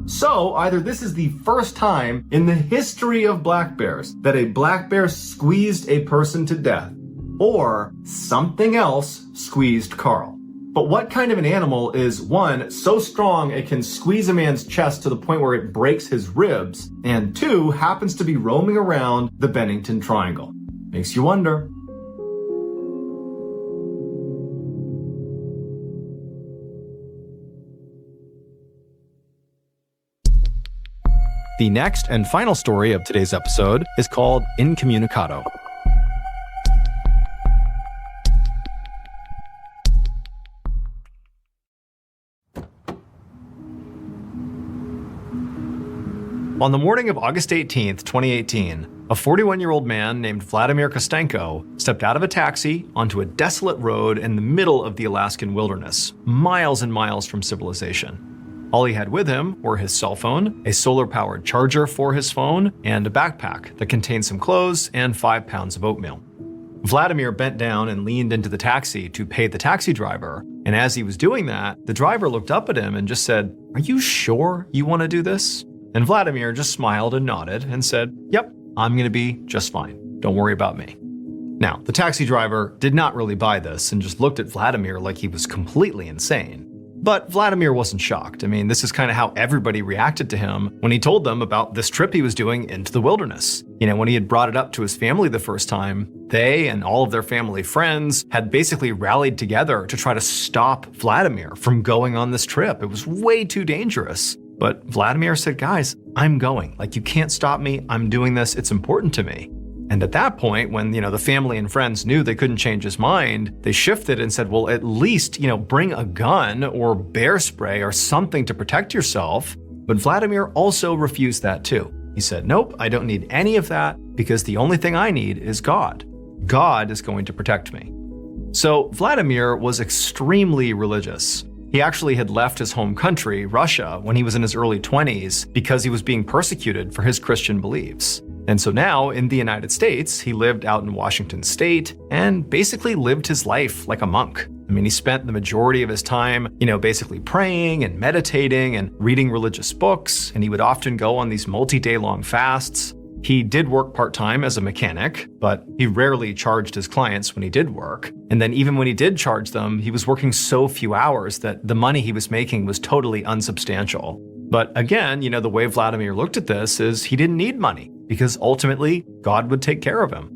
So either this is the first time in the history of black bears that a black bear squeezed a person to death, or something else squeezed Carl. But what kind of an animal is, one, so strong it can squeeze a man's chest to the point where it breaks his ribs, and two, happens to be roaming around the Bennington Triangle? Makes you wonder. The next and final story of today's episode is called Incommunicado. On the morning of August 18th, 2018, a 41-year-old man named Vladimir Kostenko stepped out of a taxi onto a desolate road in the middle of the Alaskan wilderness, miles and miles from civilization. All he had with him were his cell phone, a solar-powered charger for his phone, and a backpack that contained some clothes and 5 pounds of oatmeal. Vladimir bent down and leaned into the taxi to pay the taxi driver, and as he was doing that, the driver looked up at him and just said, "Are you sure you want to do this?" And Vladimir just smiled and nodded and said, "Yep, I'm going to be just fine. Don't worry about me." Now, the taxi driver did not really buy this and just looked at Vladimir like he was completely insane. But Vladimir wasn't shocked. I mean, this is kind of how everybody reacted to him when he told them about this trip he was doing into the wilderness. When he had brought it up to his family the first time, they and all of their family friends had basically rallied together to try to stop Vladimir from going on this trip. It was way too dangerous. But Vladimir said, "Guys, I'm going. You can't stop me. I'm doing this. It's important to me." And at that point, when, the family and friends knew they couldn't change his mind, they shifted and said, well, at least, bring a gun or bear spray or something to protect yourself. But Vladimir also refused that too. He said, "Nope, I don't need any of that because the only thing I need is God. God is going to protect me." So Vladimir was extremely religious. He actually had left his home country, Russia, when he was in his early 20s because he was being persecuted for his Christian beliefs. And so now, in the United States, he lived out in Washington state and basically lived his life like a monk. I mean, he spent the majority of his time, basically praying and meditating and reading religious books, and he would often go on these multi-day long fasts. He did work part-time as a mechanic, but he rarely charged his clients when he did work. And then even when he did charge them, he was working so few hours that the money he was making was totally unsubstantial. But again, the way Vladimir looked at this is he didn't need money because ultimately God would take care of him.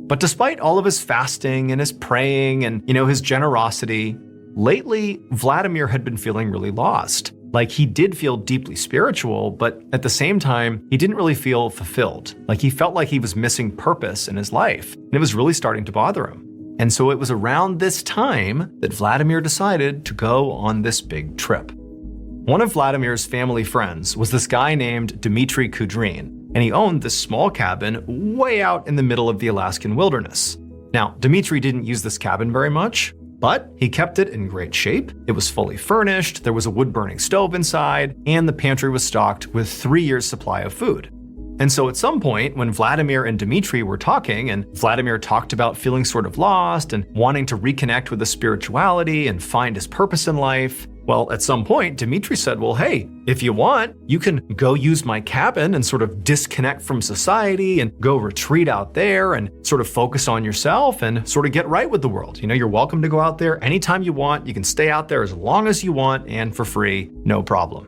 But despite all of his fasting and his praying and, his generosity, lately Vladimir had been feeling really lost. He did feel deeply spiritual, but at the same time, he didn't really feel fulfilled. He felt like he was missing purpose in his life, and it was really starting to bother him. And so it was around this time that Vladimir decided to go on this big trip. One of Vladimir's family friends was this guy named Dmitry Kudrin, and he owned this small cabin way out in the middle of the Alaskan wilderness. Now, Dmitry didn't use this cabin very much, but he kept it in great shape. It was fully furnished, there was a wood-burning stove inside, and the pantry was stocked with 3 years' supply of food. And so at some point, when Vladimir and Dmitry were talking, and Vladimir talked about feeling sort of lost and wanting to reconnect with the spirituality and find his purpose in life, well, at some point, Dmitry said, well, hey, if you want, you can go use my cabin and sort of disconnect from society and go retreat out there and sort of focus on yourself and sort of get right with the world. You're welcome to go out there anytime you want. You can stay out there as long as you want and for free, no problem.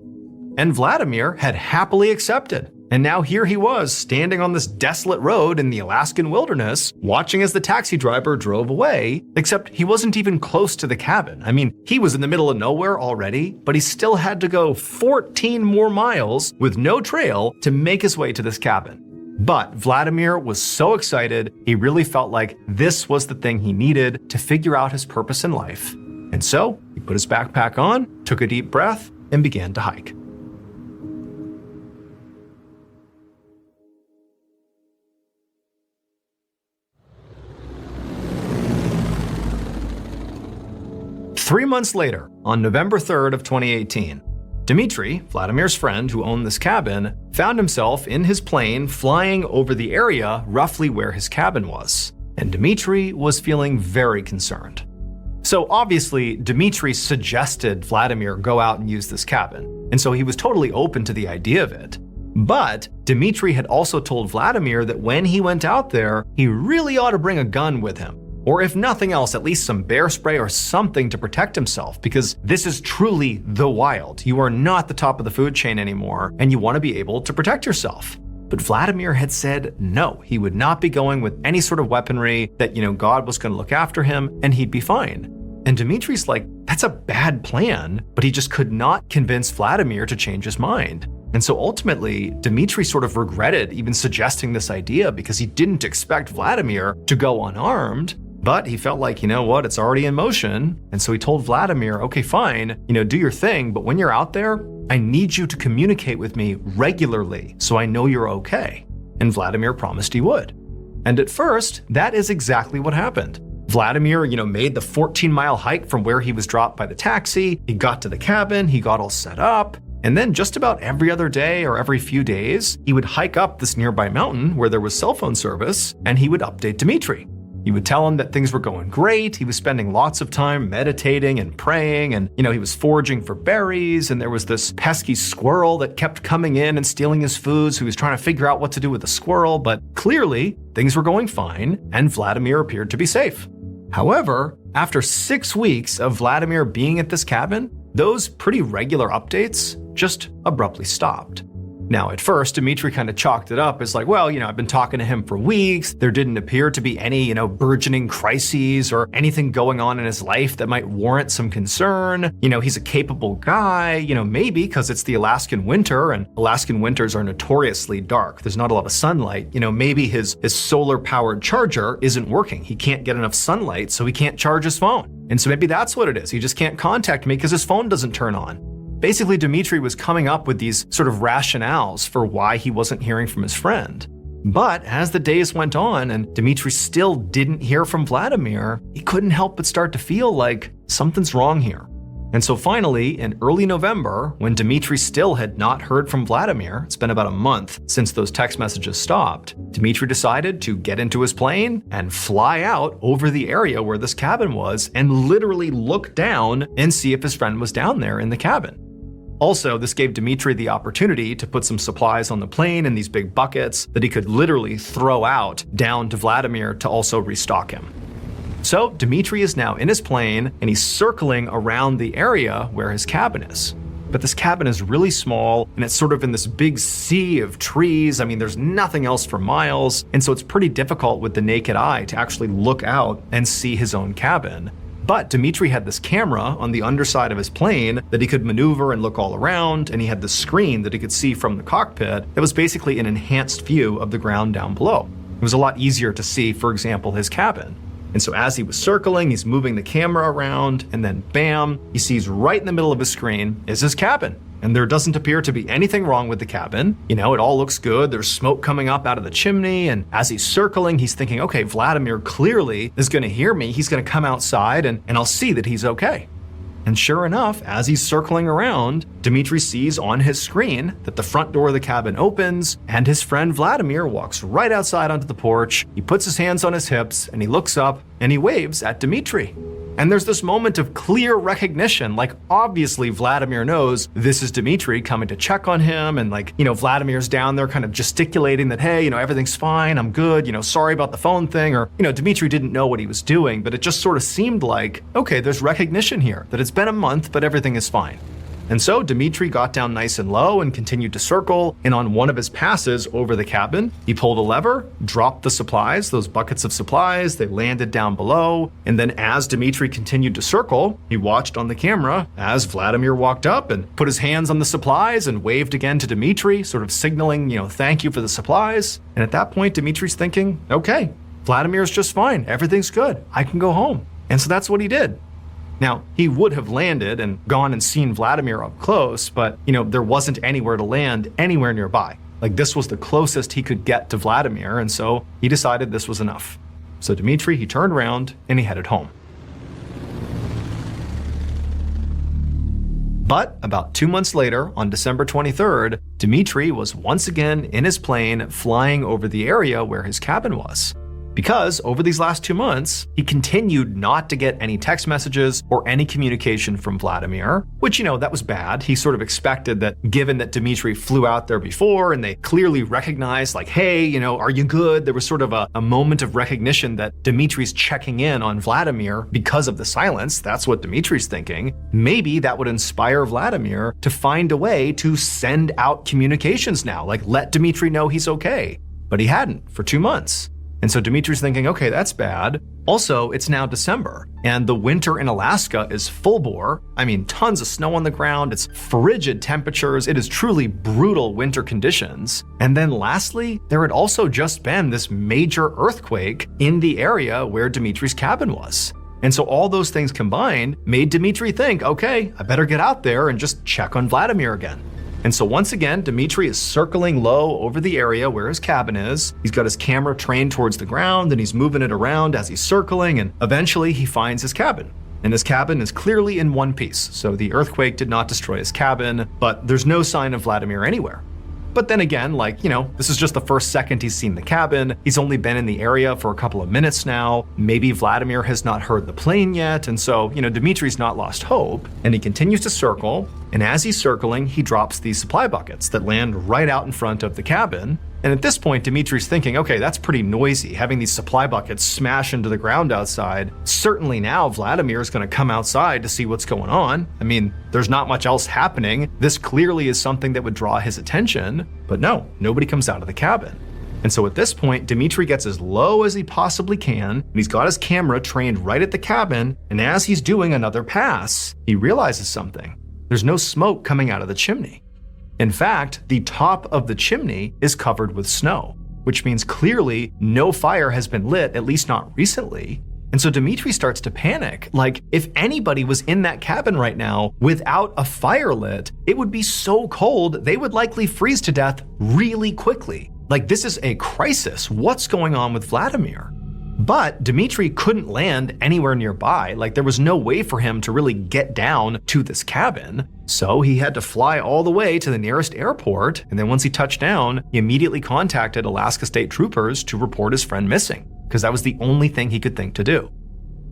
And Vladimir had happily accepted. And now here he was, standing on this desolate road in the Alaskan wilderness, watching as the taxi driver drove away, except he wasn't even close to the cabin. I mean, he was in the middle of nowhere already, but he still had to go 14 more miles with no trail to make his way to this cabin. But Vladimir was so excited, he really felt like this was the thing he needed to figure out his purpose in life. And so he put his backpack on, took a deep breath, and began to hike. Three months later, on November 3rd of 2018, Dmitry, Vladimir's friend who owned this cabin, found himself in his plane flying over the area roughly where his cabin was. And Dmitry was feeling very concerned. So obviously, Dmitry suggested Vladimir go out and use this cabin, and so he was totally open to the idea of it. But Dmitry had also told Vladimir that when he went out there, he really ought to bring a gun with him. Or if nothing else, at least some bear spray or something to protect himself, because this is truly the wild. You are not the top of the food chain anymore, and you want to be able to protect yourself. But Vladimir had said no, he would not be going with any sort of weaponry, that, God was going to look after him and he'd be fine. And Dmitry's like, that's a bad plan, but he just could not convince Vladimir to change his mind. And so ultimately, Dmitry sort of regretted even suggesting this idea because he didn't expect Vladimir to go unarmed. But he felt like, it's already in motion. And so he told Vladimir, okay, fine, do your thing, but when you're out there, I need you to communicate with me regularly so I know you're okay. And Vladimir promised he would. And at first, that is exactly what happened. Vladimir, made the 14-mile hike from where he was dropped by the taxi. He got to the cabin, he got all set up. And then just about every other day or every few days, he would hike up this nearby mountain where there was cell phone service, and he would update Dmitry. He would tell him that things were going great, he was spending lots of time meditating and praying, and he was foraging for berries, and there was this pesky squirrel that kept coming in and stealing his food, so he was trying to figure out what to do with the squirrel, but clearly things were going fine, and Vladimir appeared to be safe. However, after 6 weeks of Vladimir being at this cabin, those pretty regular updates just abruptly stopped. Now, at first, Dmitry kind of chalked it up as like, well, I've been talking to him for weeks. There didn't appear to be any, burgeoning crises or anything going on in his life that might warrant some concern. He's a capable guy, maybe because it's the Alaskan winter and Alaskan winters are notoriously dark. There's not a lot of sunlight. Maybe his solar-powered charger isn't working. He can't get enough sunlight, so he can't charge his phone. And so maybe that's what it is. He just can't contact me because his phone doesn't turn on. Basically, Dmitry was coming up with these sort of rationales for why he wasn't hearing from his friend. But as the days went on and Dmitry still didn't hear from Vladimir, he couldn't help but start to feel like something's wrong here. And so finally, in early November, when Dmitry still had not heard from Vladimir, it's been about a month since those text messages stopped, Dmitry decided to get into his plane and fly out over the area where this cabin was and literally look down and see if his friend was down there in the cabin. Also, this gave Dmitry the opportunity to put some supplies on the plane in these big buckets that he could literally throw out down to Vladimir to also restock him. So Dmitry is now in his plane and he's circling around the area where his cabin is. But this cabin is really small and it's sort of in this big sea of trees. There's nothing else for miles. And so it's pretty difficult with the naked eye to actually look out and see his own cabin. But Dmitry had this camera on the underside of his plane that he could maneuver and look all around, and he had the screen that he could see from the cockpit that was basically an enhanced view of the ground down below. It was a lot easier to see, for example, his cabin. And so as he was circling, he's moving the camera around, and then bam, he sees right in the middle of his screen is his cabin. And there doesn't appear to be anything wrong with the cabin. It all looks good. There's smoke coming up out of the chimney. And as he's circling, he's thinking, okay, Vladimir clearly is going to hear me. He's going to come outside and I'll see that he's okay. And sure enough, as he's circling around, Dmitry sees on his screen that the front door of the cabin opens and his friend Vladimir walks right outside onto the porch. He puts his hands on his hips and he looks up and he waves at Dmitry. And there's this moment of clear recognition, like obviously Vladimir knows this is Dmitry coming to check on him, and Vladimir's down there kind of gesticulating that, hey, everything's fine, I'm good, sorry about the phone thing, or, Dmitry didn't know what he was doing, but it just sort of seemed like, okay, there's recognition here, that it's been a month, but everything is fine. And so Dmitry got down nice and low and continued to circle, and on one of his passes over the cabin, he pulled a lever, dropped the supplies, those buckets of supplies, they landed down below, and then as Dmitry continued to circle, he watched on the camera as Vladimir walked up and put his hands on the supplies and waved again to Dmitry, sort of signaling, thank you for the supplies. And at that point, Dmitry's thinking, okay, Vladimir's just fine, everything's good, I can go home. And so that's what he did. Now, he would have landed and gone and seen Vladimir up close, but, there wasn't anywhere to land anywhere nearby. Like, this was the closest he could get to Vladimir, and so he decided this was enough. So Dmitry, he turned around and he headed home. But about 2 months later, on December 23rd, Dmitry was once again in his plane flying over the area where his cabin was. Because over these last 2 months, he continued not to get any text messages or any communication from Vladimir, which, that was bad. He sort of expected that given that Dmitry flew out there before and they clearly recognized like, hey, are you good? There was sort of a moment of recognition that Dmitry's checking in on Vladimir because of the silence. That's what Dmitry's thinking. Maybe that would inspire Vladimir to find a way to send out communications now, like let Dmitry know he's okay. But he hadn't for 2 months. And so Dmitry's thinking, okay, that's bad. Also, it's now December, and the winter in Alaska is full bore. I mean, tons of snow on the ground, it's frigid temperatures, it is truly brutal winter conditions. And then lastly, there had also just been this major earthquake in the area where Dmitry's cabin was. And so all those things combined made Dmitry think, okay, I better get out there and just check on Vladimir again. And so once again, Dmitry is circling low over the area where his cabin is. He's got his camera trained towards the ground and he's moving it around as he's circling, and eventually he finds his cabin. And his cabin is clearly in one piece, so the earthquake did not destroy his cabin, but there's no sign of Vladimir anywhere. But then again, this is just the first second he's seen the cabin. He's only been in the area for a couple of minutes now. Maybe Vladimir has not heard the plane yet. And so, Dmitry's not lost hope, and he continues to circle. And as he's circling, he drops these supply buckets that land right out in front of the cabin. And at this point, Dmitry's thinking, okay, that's pretty noisy, having these supply buckets smash into the ground outside. Certainly now Vladimir's going to come outside to see what's going on. I mean, there's not much else happening. This clearly is something that would draw his attention. But no, nobody comes out of the cabin. And so at this point, Dmitry gets as low as he possibly can, and he's got his camera trained right at the cabin, and as he's doing another pass, he realizes something. There's no smoke coming out of the chimney. In fact, the top of the chimney is covered with snow, which means clearly no fire has been lit, at least not recently. And so Dmitry starts to panic. Like, if anybody was in that cabin right now without a fire lit, it would be so cold, they would likely freeze to death really quickly. Like, this is a crisis. What's going on with Vladimir? But Dmitry couldn't land anywhere nearby. Like, there was no way for him to really get down to this cabin. So he had to fly all the way to the nearest airport. And then once he touched down, he immediately contacted Alaska State Troopers to report his friend missing, because that was the only thing he could think to do.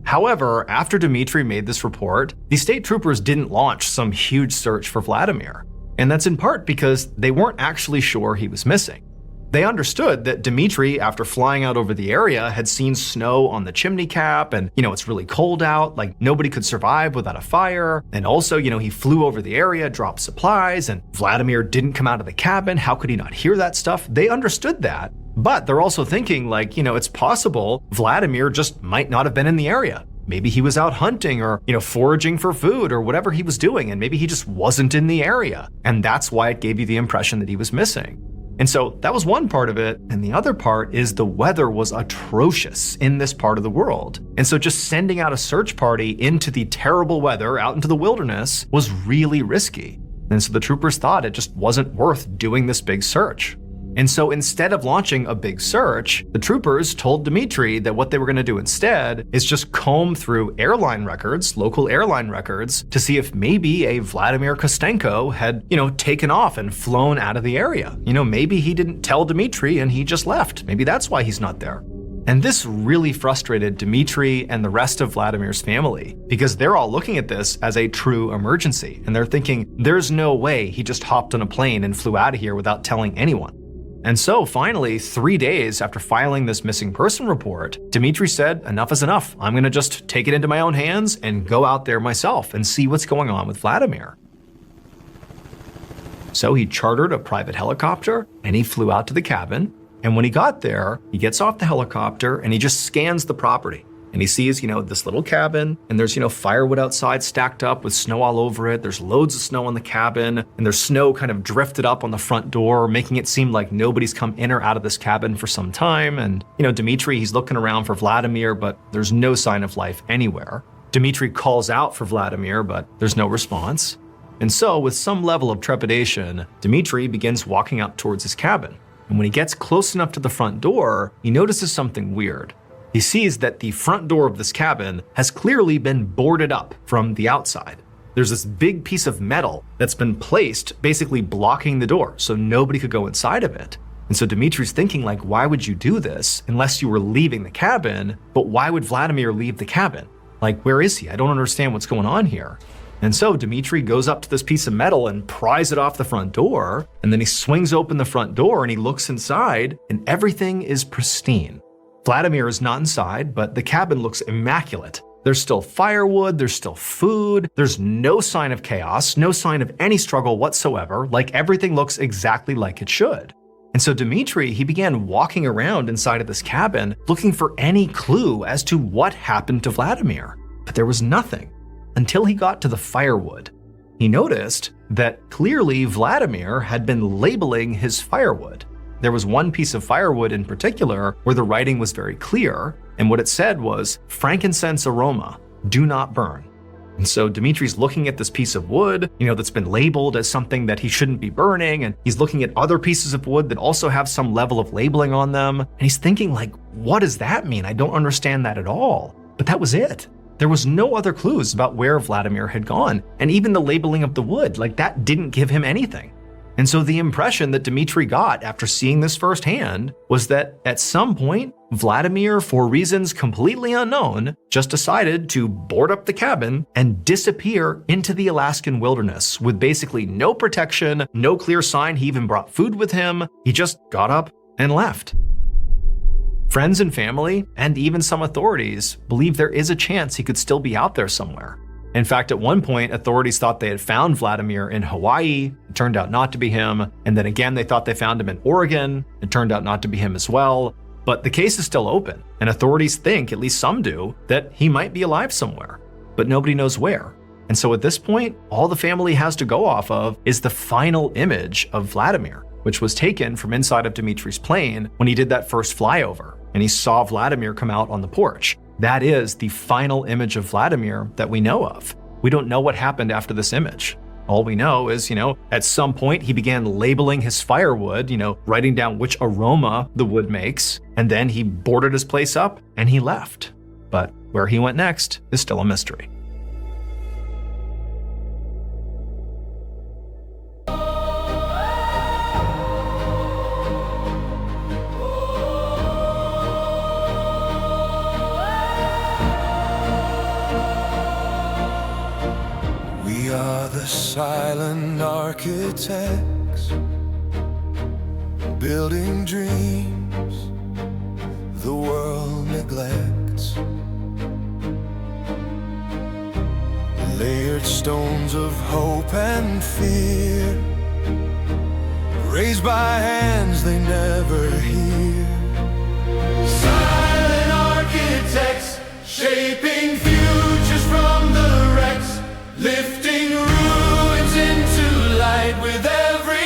However, after Dmitry made this report, the state troopers didn't launch some huge search for Vladimir. And that's in part because they weren't actually sure he was missing. They understood that Dmitry, after flying out over the area, had seen snow on the chimney cap and, it's really cold out, like nobody could survive without a fire. And also, he flew over the area, dropped supplies, and Vladimir didn't come out of the cabin. How could he not hear that stuff? They understood that. But they're also thinking it's possible Vladimir just might not have been in the area. Maybe he was out hunting or, foraging for food or whatever he was doing, and maybe he just wasn't in the area. And that's why it gave you the impression that he was missing. And so that was one part of it. And the other part is the weather was atrocious in this part of the world. And so just sending out a search party into the terrible weather out into the wilderness was really risky. And so the troopers thought it just wasn't worth doing this big search. And so instead of launching a big search, the troopers told Dmitry that what they were going to do instead is just comb through airline records, local airline records, to see if maybe a Vladimir Kostenko had, taken off and flown out of the area. Maybe he didn't tell Dmitry and he just left. Maybe that's why he's not there. And this really frustrated Dmitry and the rest of Vladimir's family, because they're all looking at this as a true emergency. And they're thinking, there's no way he just hopped on a plane and flew out of here without telling anyone. And so finally, 3 days after filing this missing person report, Dmitry said, enough is enough. I'm going to just take it into my own hands and go out there myself and see what's going on with Vladimir. So he chartered a private helicopter and he flew out to the cabin. And when he got there, he gets off the helicopter and he just scans the property. And he sees, this little cabin, and there's, firewood outside stacked up with snow all over it. There's loads of snow on the cabin, and there's snow kind of drifted up on the front door, making it seem like nobody's come in or out of this cabin for some time. And, Dmitry, he's looking around for Vladimir, but there's no sign of life anywhere. Dmitry calls out for Vladimir, but there's no response. And so, with some level of trepidation, Dmitry begins walking up towards his cabin. And when he gets close enough to the front door, he notices something weird. He sees that the front door of this cabin has clearly been boarded up from the outside. There's this big piece of metal that's been placed, basically blocking the door, so nobody could go inside of it. And so Dmitri's thinking, like, why would you do this unless you were leaving the cabin? But why would Vladimir leave the cabin? Like, where is he? I don't understand what's going on here. And so Dmitri goes up to this piece of metal and pries it off the front door. And then he swings open the front door and he looks inside and everything is pristine. Vladimir is not inside, but the cabin looks immaculate. There's still firewood, there's still food, there's no sign of chaos, no sign of any struggle whatsoever, like everything looks exactly like it should. And so Dmitri, he began walking around inside of this cabin looking for any clue as to what happened to Vladimir. But there was nothing until he got to the firewood. He noticed that clearly Vladimir had been labeling his firewood. There was one piece of firewood in particular where the writing was very clear, and what it said was, "Frankincense aroma, do not burn." And so Dmitri's looking at this piece of wood, that's been labeled as something that he shouldn't be burning, and he's looking at other pieces of wood that also have some level of labeling on them, and he's thinking, like, what does that mean? I don't understand that at all. But that was it. There was no other clues about where Vladimir had gone, and even the labeling of the wood, like that didn't give him anything. And so the impression that Dmitri got after seeing this firsthand was that at some point, Vladimir, for reasons completely unknown, just decided to board up the cabin and disappear into the Alaskan wilderness with basically no protection, no clear sign he even brought food with him. He just got up and left. Friends and family, and even some authorities, believe there is a chance he could still be out there somewhere. In fact, at one point, authorities thought they had found Vladimir in Hawaii. It turned out not to be him. And then again, they thought they found him in Oregon. It turned out not to be him as well. But the case is still open, and authorities think, at least some do, that he might be alive somewhere, but nobody knows where. And so at this point, all the family has to go off of is the final image of Vladimir, which was taken from inside of Dmitri's plane when he did that first flyover, and he saw Vladimir come out on the porch. That is the final image of Vladimir that we know of. We don't know what happened after this image. All we know is, at some point he began labeling his firewood, writing down which aroma the wood makes, and then he boarded his place up and he left. But where he went next is still a mystery. Silent architects, building dreams the world neglects. Layered stones of hope and fear, raised by hands they never hear. Silent architects, shaping futures from the wrecks, lifting ruins into light with every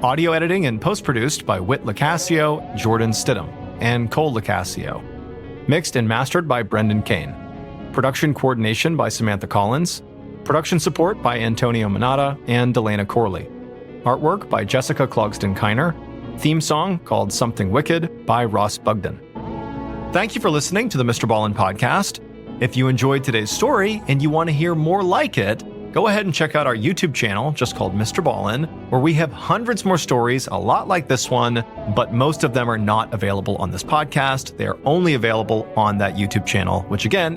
Audio editing and post-produced by Whit Lacasio, Jordan Stidham, and Cole Lacasio. Mixed and mastered by Brendan Kane. Production coordination by Samantha Collins. Production support by Antonio Manata and Delana Corley. Artwork by Jessica Clogston-Kiner. Theme song called Something Wicked by Ross Bugden. Thank you for listening to the Mr. Ballin podcast. If you enjoyed today's story and you want to hear more like it, go ahead and check out our YouTube channel, just called Mr. Ballin, where we have hundreds more stories, a lot like this one, but most of them are not available on this podcast. They are only available on that YouTube channel, which again